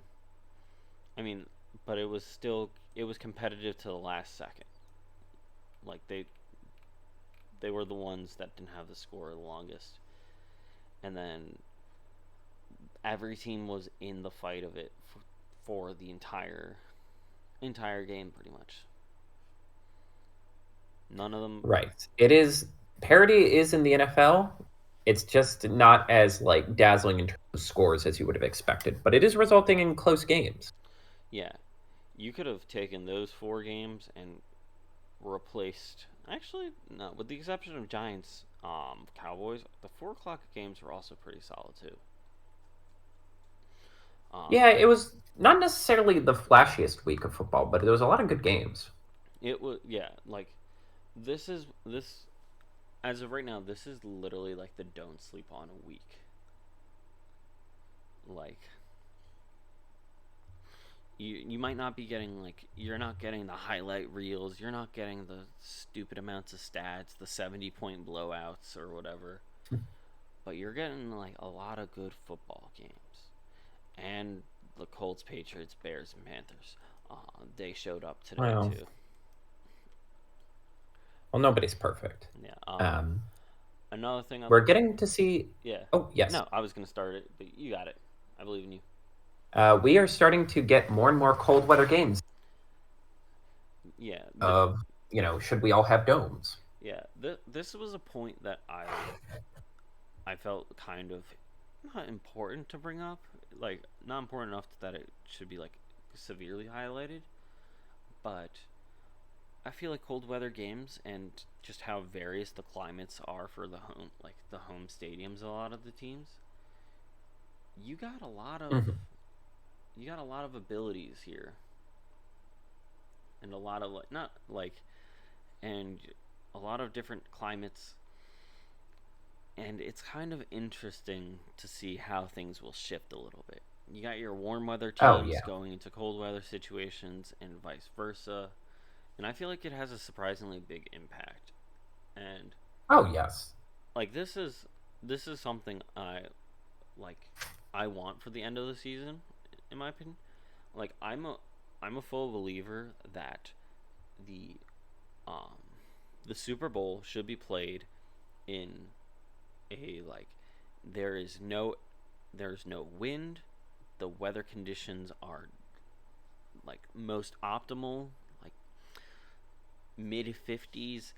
I mean, but it was competitive to the last second. Like they were the ones that didn't have the score the longest, and then every team was in the fight of it for the entire game, pretty much. None of them. Right. It is parity is in the NFL. It's just not as, like, dazzling in terms of scores as you would have expected, but it is resulting in close games. Yeah, you could have taken those 4 games and replaced. Actually, no. With the exception of Giants, Cowboys. The 4 o'clock games were also pretty solid too. Yeah, it was not necessarily the flashiest week of football, but there was a lot of good games. It was, yeah, like this as of right now. This is literally like the don't sleep on a week. Like you might not be getting, like, you're not getting the highlight reels, you're not getting the stupid amounts of stats, the 70-point blowouts or whatever, but you're getting like a lot of good football games. And the Colts, Patriots, Bears, and Panthers, they showed up today Well, too. well, nobody's perfect. Yeah. Um, Another thing I'd we're like to, getting to see. yeah. Oh, yes. No, I was gonna start it, but you got it. I believe in you. We are starting to get more and more cold weather games. Yeah. Of should we all have domes? Yeah. This was a point that I felt kind of not important to bring up, like not important enough that it should be like severely highlighted, but I feel like cold weather games and just how various the climates are for the home stadiums, a lot of the teams, you got a lot of Mhm. you got a lot of abilities here, and a lot of like not like and a lot of different climates, and it's kind of interesting to see how things will shift a little bit. You got your warm weather Oh teams yeah. going into cold weather situations and vice versa, and I feel like it has a surprisingly big impact. And Oh yes. like this is something like I want for the end of the season, in my opinion. Like I'm a full believer that the um the Super Bowl should be played in a like there is no there's no wind, the weather conditions are like most optimal, like mid 50s,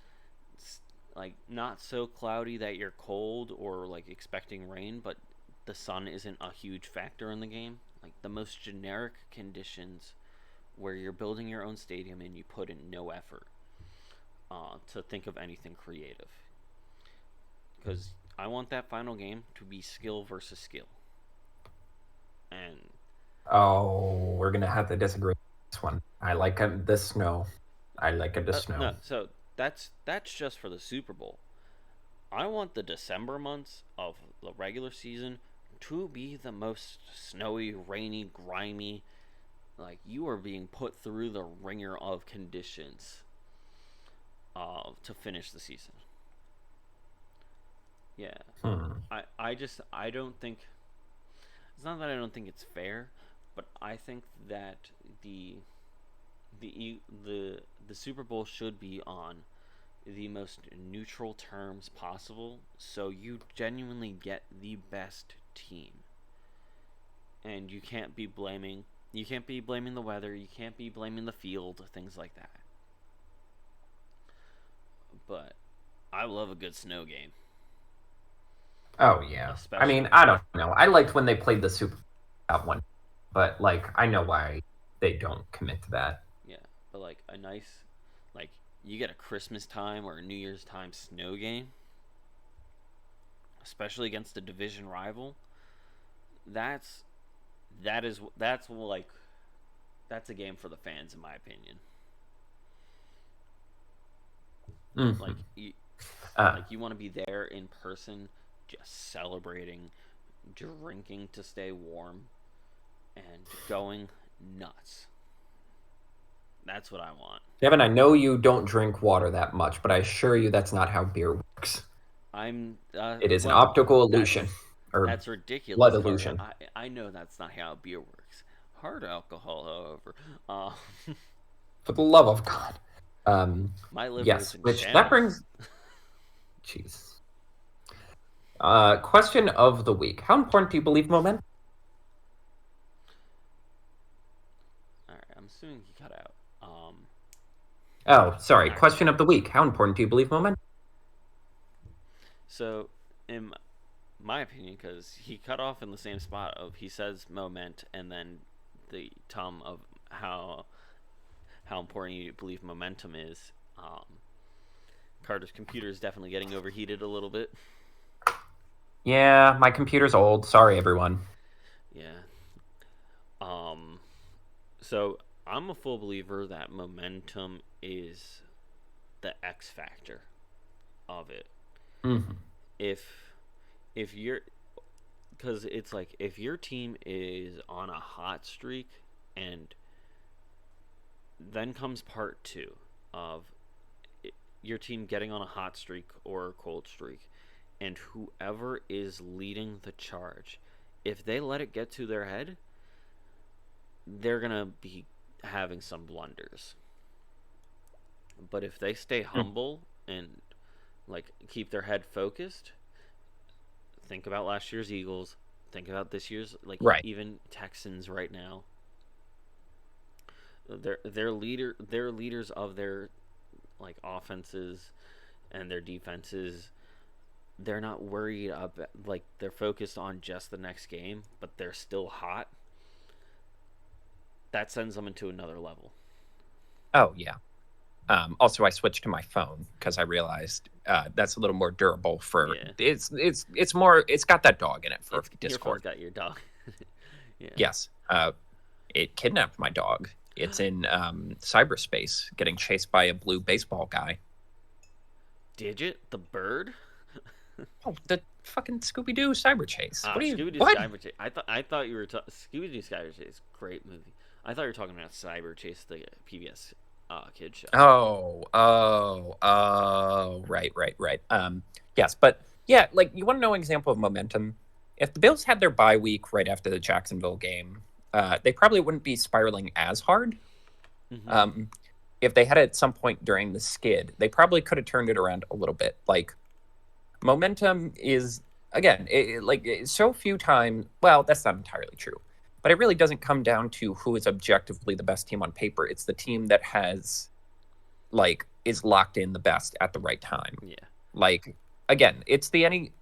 like not so cloudy that you're cold or like expecting rain, but the sun isn't a huge factor in the game. Like the most generic conditions where you're building your own stadium and you put in no effort to think of anything creative. Because I want that final game to be skill versus skill. And Oh, we're gonna have to disagree on this one. I like the snow. I like it the snow. no, so that's just for the Super Bowl. I want the December months of the regular season to be the most snowy, rainy, grimy. Like you are being put through the ringer of conditions to finish the season. Yeah, Hmm. I don't think it's not that I don't think it's fair, but I think that the the Super Bowl should be on the most neutral terms possible, so you genuinely get the best team. And you can't be blaming the weather, you can't be blaming the field, things like that. But I love a good snow game, Oh yeah. I mean, especially I don't know. I liked when they played the Super Bowl that one, but like I know why they don't commit to that. yeah, but like a nice like you get a Christmas time or a New Year's time snow game, especially against a division rival. That's that's like that's a game for the fans, in my opinion. Like Hmm. you, Uh, like you want to be there in person, just celebrating, drinking to stay warm, and going nuts. That's what I want. Devin, I know you don't drink water that much, but I assure you that's not how beer works. I'm It is an well. optical illusion That's or that's blood ridiculous. Hard. illusion. I know that's not how beer works. Hard alcohol, however, For the love of God. my liver is Yes, in which that shambles. brings. Jeez. Question of the week: how important do you believe momentum? All right, I'm assuming he cut out. Oh, sorry. All right. Question of the week: how important do you believe momentum? So, in my opinion, because he cut off in the same spot of he says moment and then the tom of how important you believe momentum is. Carter's computer is definitely getting overheated a little bit. Yeah, my computer's old. Sorry, everyone. Yeah. Um. So I'm a full believer that momentum is the X factor of it. Mhm. If if you're because it's like if your team is on a hot streak and then comes part two of your team getting on a hot streak or a cold streak, and whoever is leading the charge, if they let it get to their head, they're gonna be having some blunders. But if they stay Mm. humble and like keep their head focused, think about last year's Eagles, think about this year's like Right. even Texans right now. They're leaders of their like offenses and their defenses. They're not worried about like they're focused on just the next game, but they're still hot. That sends them into another level. Oh yeah. Also, I switched to my phone because I realized that's a little more durable for Yeah, it's more it's got that dog in it for it's your phone's Discord. got your dog. Yeah. Yes. It kidnapped my dog. It's in cyberspace, getting chased by a blue baseball guy. Digit the bird. Oh, the fucking Scooby Doo cyber chase. Ah, What are you? Scooby Doo What? Cyber Chase. I thought you were Scooby Doo Cyber Chase. Great movie. I thought you were talking about Cyber Chase, the PBS kid show. Oh, right. Yes, but yeah, like you want to know an example of momentum? If the Bills had their bye week right after the Jacksonville game, they probably wouldn't be spiraling as hard. Mm-hmm. Um, if they had it at some point during the skid, they probably could have turned it around a little bit. Like momentum is again, so few times. Well, that's not entirely true, but it really doesn't come down to who is objectively the best team on paper. It's the team that has like is locked in the best at the right time. Yeah. Like again, it's the any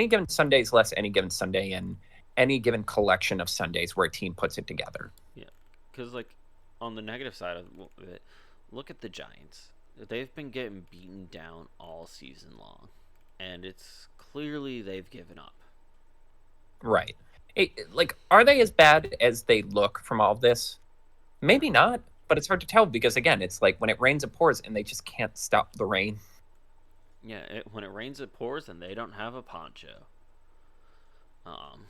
given Sundays less any given Sunday and any given collection of Sundays where a team puts it together. Yeah. Because like on the negative side of it, look at the Giants. They've been getting beaten down all season long, and it's clearly they've given up. Right. Like, are they as bad as they look from all of this? No. Maybe not, but it's hard to tell because again, it's like when it rains, it pours, and they just can't stop the rain. Yeah. When it rains, it pours, and they don't have a poncho. Um.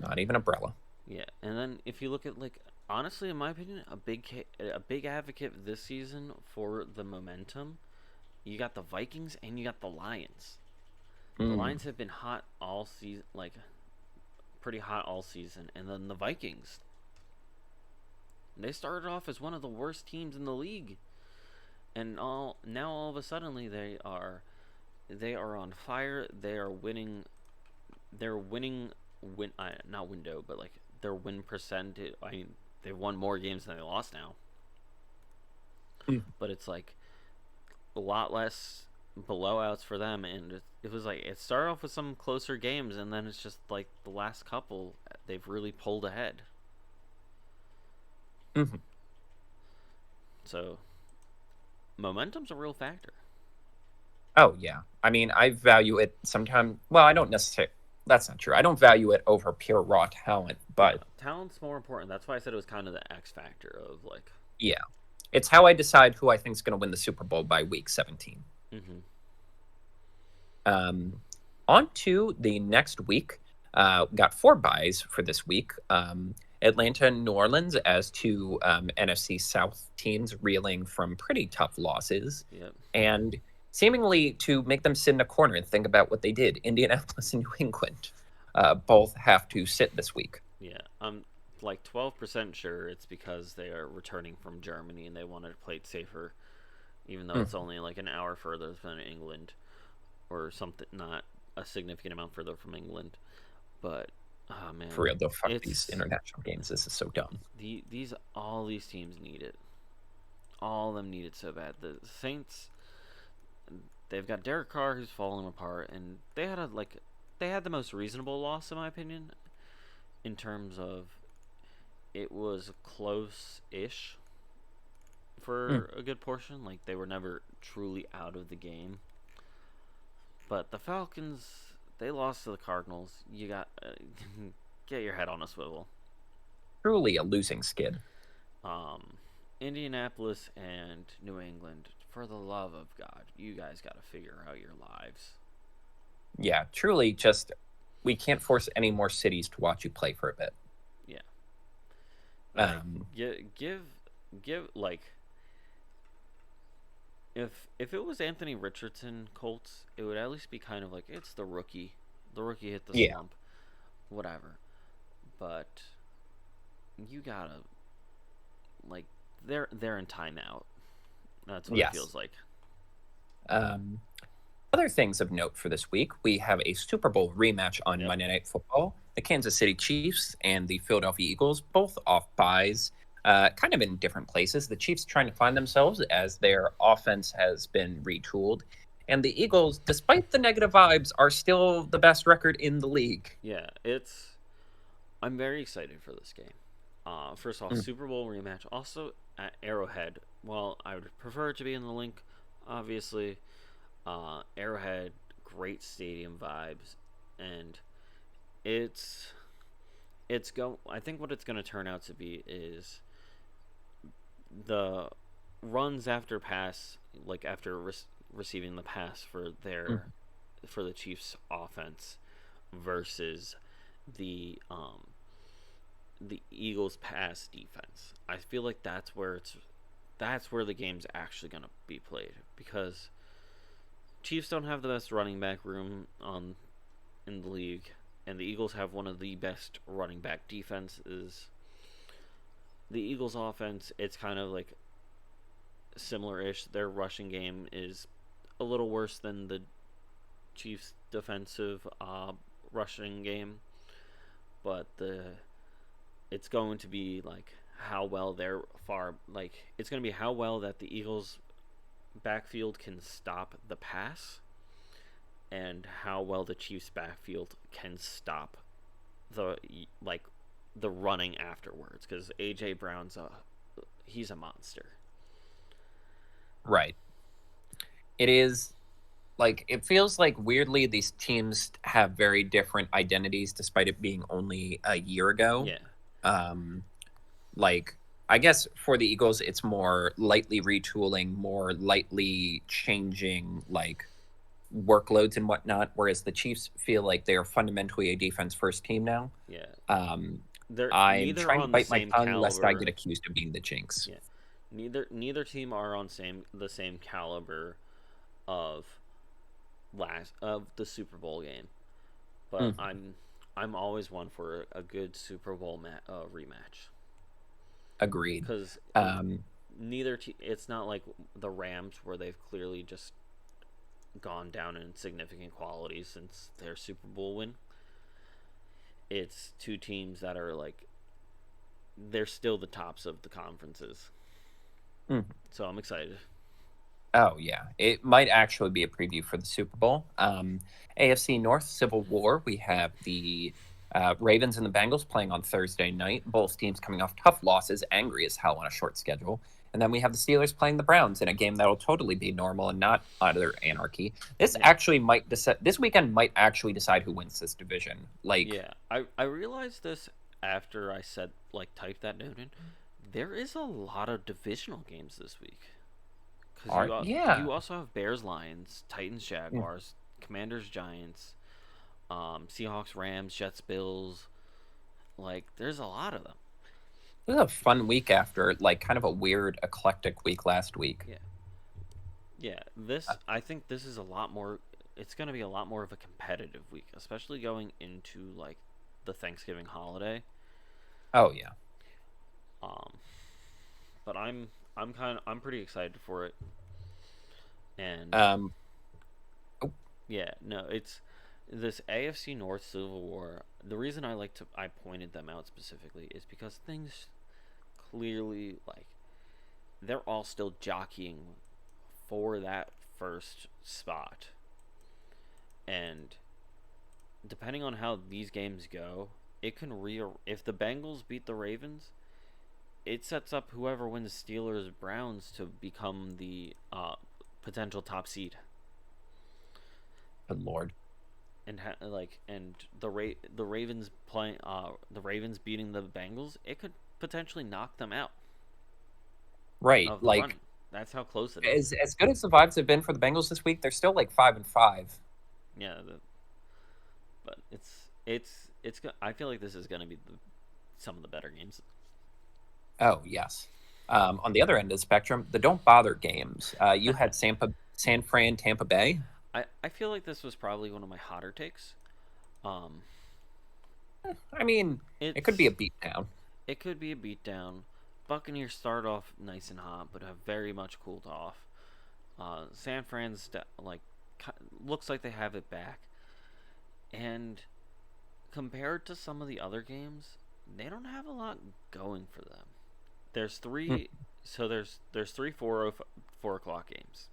Not even umbrella. Yeah. And then if you look at like honestly, in my opinion, a big advocate this season for the momentum. You got the Vikings and you got the Lions. The Mm. Lions have been hot all season, like pretty hot all season, and then the Vikings. They started off as one of the worst teams in the league, and all of a sudden they are on fire. They are winning. They're winning not window, but like their win percentage. I mean, they've won more games than they lost now, Mm. but it's like a lot less blowouts for them, and it was like it started off with some closer games, and then it's just like the last couple they've really pulled ahead. Mhm. So momentum's a real factor. Oh yeah. I mean, I value it sometimes. Well, I don't necessarily. That's not true. I don't value it over pure raw talent, No, but talent's more important. That's why I said it was kind of the X factor of like. yeah, it's how I decide who I think is going to win the Super Bowl by week 17. Mm-hmm. Um, on to the next week. We got four buys for this week. Atlanta and New Orleans as two NFC South teams reeling from pretty tough losses. Yep. And seemingly to make them sit in a corner and think about what they did, Indianapolis and New England both have to sit this week. Yeah. I'm like 12% sure it's because they are returning from Germany and they wanted to play it safer, even though Mm. it's only like an hour further than England or something, not a significant amount further from England. But oh For man, real, though, fuck these it's international games. This is so dumb. these all these teams need it. All of them need it so bad. The Saints, they've got Derek Carr who's falling apart, and they had the most reasonable loss in my opinion in terms of it was close-ish Mm. for a good portion. Like they were never truly out of the game. But the Falcons, they lost to the Cardinals. You got get your head on a swivel. Truly a losing skid. Um, Indianapolis and New England, for the love of God, you guys got to figure out your lives. Yeah, truly just we can't force any more cities to watch you play for a bit. Yeah. Like, Um, give like if it was Anthony Richardson Colts, it would at least be kind of like it's the rookie. The rookie hit the yeah, slump, whatever. But you gotta like they're in timeout. That's what it yes. feels like. Um, Other things of note for this week, we have a Super Bowl rematch on Yep. Monday Night Football. The Kansas City Chiefs and the Philadelphia Eagles, both off byes, kind of in different places. The Chiefs trying to find themselves as their offense has been retooled. And the Eagles, despite the negative vibes, are still the best record in the league. Yeah, I'm very excited for this game. First off, Mm. Super Bowl rematch. Also at Arrowhead. Well, I would prefer it to be in the link, obviously. Arrowhead, great stadium vibes, and it's I think what it's going to turn out to be is the runs after pass, like after receiving the pass Mm. for the Chiefs offense versus the Eagles pass defense. I feel like that's where the game's actually going to be played, because Chiefs don't have the best running back room in the league, and the Eagles have one of the best running back defenses. The Eagles offense, it's kind of like similar-ish. Their rushing game is a little worse than the Chiefs defensive rushing game, but it's going to be like how well it's going to be how well that the Eagles backfield can stop the pass, and how well the Chiefs backfield can stop the like the running afterwards, because AJ Brown's he's a monster. Right. It is like it feels like weirdly these teams have very different identities despite it being only a year ago. Yeah, Um, like I guess for the Eagles, it's more lightly retooling, more lightly changing like workloads and whatnot, whereas the Chiefs feel like they are fundamentally a defense first team now. yeah. Um, They're I'm neither trying to on the bite my same tongue lest I get caliber. accused of being the jinx. Yeah, neither team are on the same caliber of the Super Bowl game. But Mm, I'm always one for a good Super Bowl rematch, agreed. because Um, it's not like the Rams, where they've clearly just gone down in significant quality since their Super Bowl win. It's two teams that are like they're still the tops of the conferences. mm. So I'm excited. Oh yeah, it might actually be a preview for the Super Bowl. AFC North Civil War. We have the Ravens and the Bengals playing on Thursday night. Both teams coming off tough losses, angry as hell on a short schedule. And then we have the Steelers playing the Browns in a game that'll totally be normal and not utter anarchy. This Yeah. actually might decide. This weekend might actually decide who wins this division. Like, Yeah, I realized this after I said like type that note in. There is a lot of divisional games this week, because yeah, you also have Bears Lions, Titans mm, Jaguars, Commanders Giants, Seahawks Rams, Jets Bills. Like there's a lot of them. this is a fun week after like kind of a weird eclectic week last week. Yeah, yeah. I think this is a lot more. It's gonna be a lot more of a competitive week, especially going into like the Thanksgiving holiday. Oh yeah. Um, but I'm pretty excited for it. And Um, yeah, no, it's this AFC North Civil War. The reason I pointed them out specifically is because things clearly like they're all still jockeying for that first spot. And depending on how these games go, it can if the Bengals beat the Ravens, it sets up whoever wins Steelers Browns to become the potential top seed. Good lord. And the Ravens playing the Ravens beating the Bengals, it could potentially knock them out Right. of the run. Like That's how close it is. as good as the vibes have been for the Bengals this week, they're still like 5-5. Yeah, but I feel like this is going to be some of the better games. Oh yes. On the other end of the spectrum, the don't bother games. You had San Fran, Tampa Bay. I feel like this was probably one of my hotter takes. Um, I mean, it could be a beatdown. It could be a beatdown. Buccaneers start off nice and hot, but have very much cooled off. San Fran's looks like they have it back, and compared to some of the other games, they don't have a lot going for them. There's three, so there's three 4 o'clock games.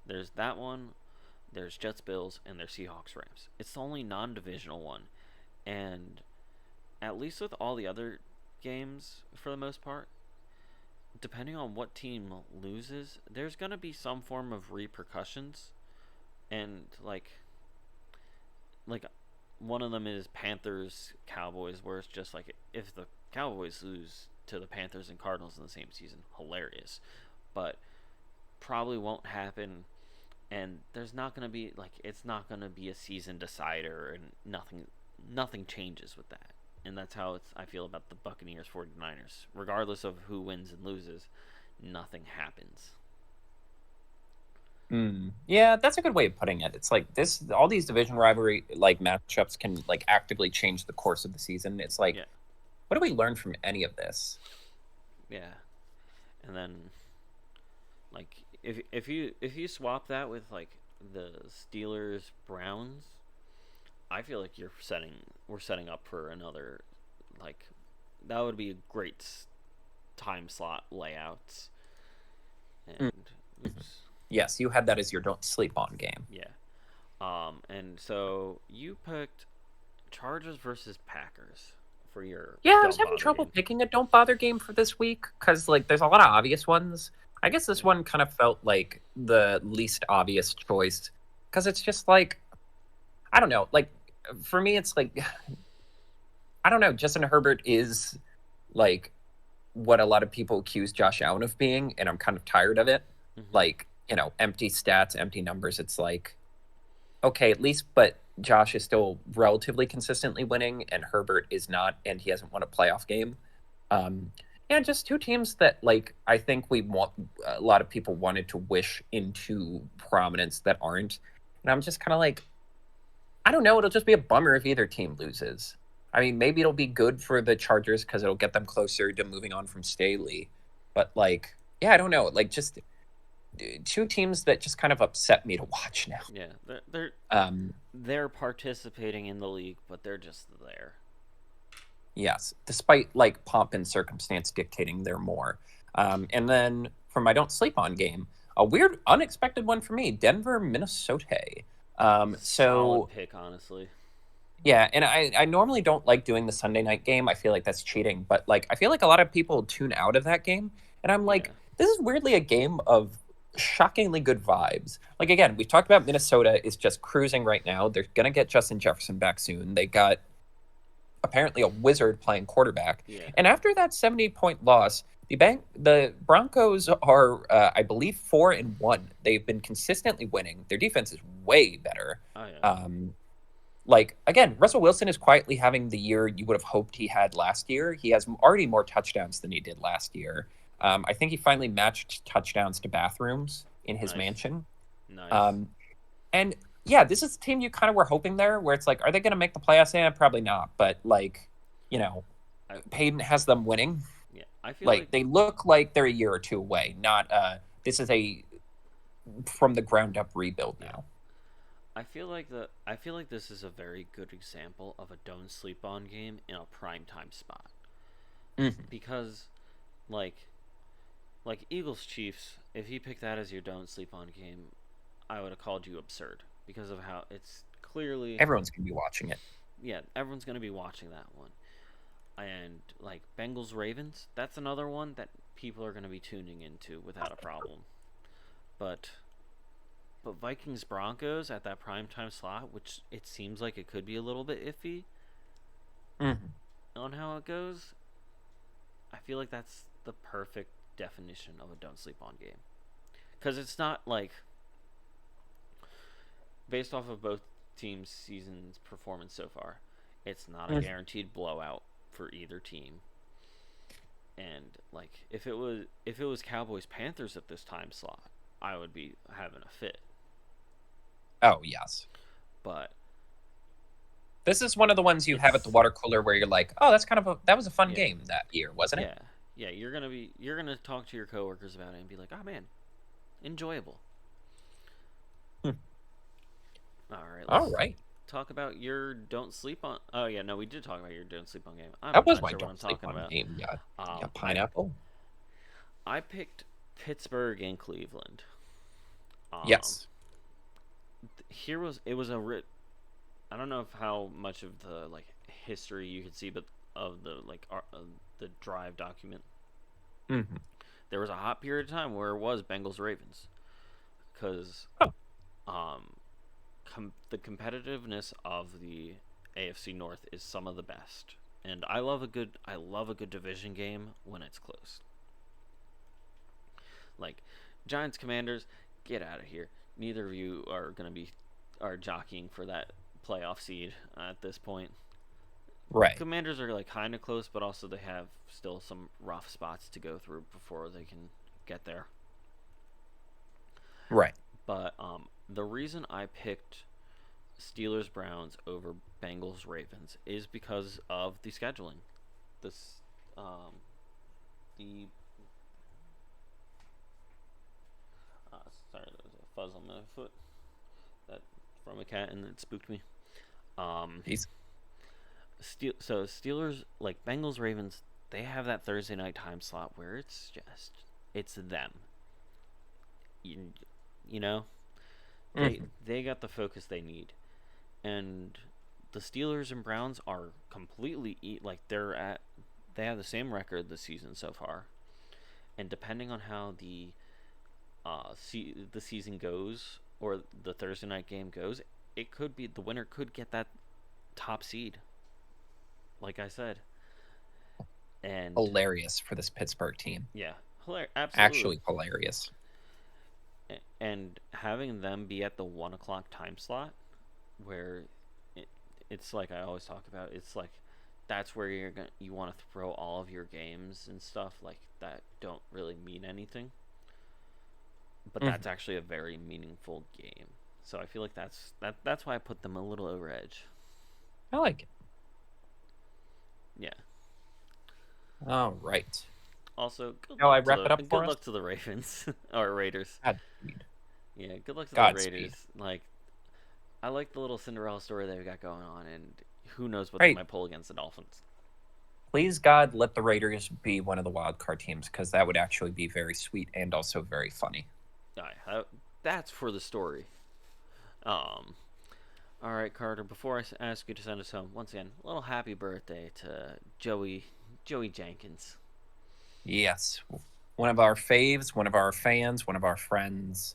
There's that one, there's Jets Bills, and there's Seahawks Rams. It's the only non-divisional one, and at least with all the other games, for the most part, depending on what team loses, there's gonna be some form of repercussions, and like one of them is Panthers Cowboys, where it's just like if the Cowboys lose to the Panthers and Cardinals in the same season, hilarious, but probably won't happen. And there's not gonna be it's not gonna be a season decider, and nothing changes with that. And that's how I feel about the Buccaneers 49ers. Regardless of who wins and loses, nothing happens. Yeah, that's a good way of putting it. It's like this all these division rivalry like matchups can like actively change the course of the season. It's like, Yeah. what do we learn from any of this? Yeah. And then like if you swap that with like the Steelers Browns, I feel like we're setting up for another like that would be a great time slot layouts. And oops. Yes, you had that as your don't sleep on game. Yeah. And so you picked Chargers versus Packers for your Yeah, I was don't having bother trouble game. picking a don't bother game for this week because like there's a lot of obvious ones. I guess this Yeah. one kind of felt like the least obvious choice because it's just like I don't know. Like for me, it's like I don't know. Justin Herbert is like what a lot of people accuse Josh Allen of being, and I'm kind of tired of it. Mm-hmm. Like empty stats, empty numbers. It's like okay, at least, but Josh is still relatively consistently winning, and Herbert is not, and he hasn't won a playoff game. Um, yeah, just two teams that like I think we want a lot of people wanted to wish into prominence that aren't, and I'm just kind of like, I don't know. It'll just be a bummer if either team loses. I mean, maybe it'll be good for the Chargers because it'll get them closer to moving on from Staley, but like, yeah, I don't know. Like, just two teams that just kind of upset me to watch now. Yeah, Um, they're participating in the league, but they're just there. Yes, despite like pomp and circumstance dictating there more. And then for my don't sleep on game, a weird, unexpected one for me: Denver, Minnesota. Solid pick, honestly. Yeah, and I normally don't like doing the Sunday night game. I feel like that's cheating, but like I feel like a lot of people tune out of that game, and I'm like, Yeah. this is weirdly a game of shockingly good vibes. Like again, we've talked about Minnesota is just cruising right now. They're gonna get Justin Jefferson back soon. They got apparently a wizard playing quarterback. Yeah. And after that 70-point loss, the Broncos are, I believe, 4-1. They've been consistently winning. Their defense is way better. Oh yeah. Like again, Russell Wilson is quietly having the year you would have hoped he had last year. He has already more touchdowns than he did last year. I think he finally matched touchdowns to bathrooms in his Nice. mansion. Nice. And yeah, this is the team you kind of were hoping there, where it's like, are they going to make the playoffs? Yeah, probably not. But like, Payton has them winning. Yeah, I feel Like they look like they're a year or two away. Not this is a from the ground up rebuild now. I feel like this is a very good example of a don't sleep on game in a prime time spot. Mm-hmm. Because like Eagles Chiefs, if you pick that as your don't sleep on game, I would have called you absurd because of how it's clearly Everyone's going to be watching it. Yeah, everyone's going to be watching that one. And like Bengals Ravens, that's another one that people are going to be tuning into without a problem. But But Vikings Broncos at that primetime slot, which it seems like it could be a little bit iffy on how it goes, I feel like that's the perfect definition of a don't sleep on game. Because it's not like, based off of both teams' season's performance so far, it's not a guaranteed blowout for either team. And like if it was Cowboys Panthers at this time slot, I would be having a fit. Oh yes. But this is one of the ones you have at the water cooler where you're like, oh, that was a fun game that year, wasn't it? Yeah, you're gonna talk to your coworkers about it and be like, oh man, enjoyable. All right. Talk about your don't sleep on. Oh yeah, no, we did talk about your don't sleep on game. That was my don't sleep on game. Yeah, pineapple. I picked Pittsburgh and Cleveland. Yes. It was a I don't know how much of the like history you could see, but of the the drive document. There was a hot period of time where it was Bengals Ravens, because the competitiveness of the AFC North is some of the best, and I love a good division game when it's close. Like Giants Commanders, get out of here. Neither of you are jockeying for that playoff seed at this point. Right. Commanders are like kind of close, but also they have still some rough spots to go through before they can get there. Right. But the reason I picked Steelers Browns over Bengals Ravens is because of the scheduling. Sorry, there was a fuzz on my foot from a cat, and it spooked me. Steelers, like Bengals Ravens, they have that Thursday night time slot where it's them. You know, they got the focus they need, and the Steelers and Browns are completely they have the same record this season so far, and depending on how the season goes or the Thursday night game goes, it could be the winner could get that top seed. Like I said, and hilarious for this Pittsburgh team. Yeah, absolutely. Actually hilarious. And having them be at the 1 o'clock time slot, where it's like I always talk about, it's like that's where you want to throw all of your games and stuff like that don't really mean anything. But that's actually a very meaningful game. So I feel like that's why I put them a little over edge. I like it. Yeah. All right. Also, good luck to the Ravens or Raiders. Yeah, good luck to the Raiders. Like, I like the little Cinderella story they've got going on, and who knows what they might pull against the Dolphins. Please, God, let the Raiders be one of the wild card teams, because that would actually be very sweet and also very funny. That's for the story. All right, Carter, before I ask you to send us home, once again, a little happy birthday to Joey Jenkins. Yes. One of our faves, one of our fans, one of our friends.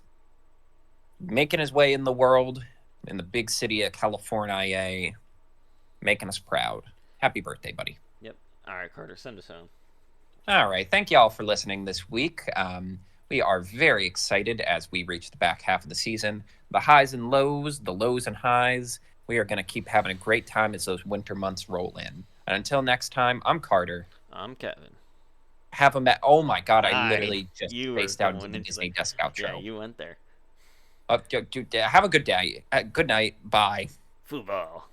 Making his way in the world, in the big city of California, making us proud. Happy birthday, buddy. Yep. All right, Carter, send us home. All right. Thank you all for listening this week. We are very excited as we reach the back half of the season. The highs and lows, the lows and highs. We are going to keep having a great time as those winter months roll in. And until next time, I'm Carter. I'm Kevin. Have a oh my God! I literally just spaced out into the Disney Desk Outro. Yeah, you went there. Have a good day. Good night. Bye. Football.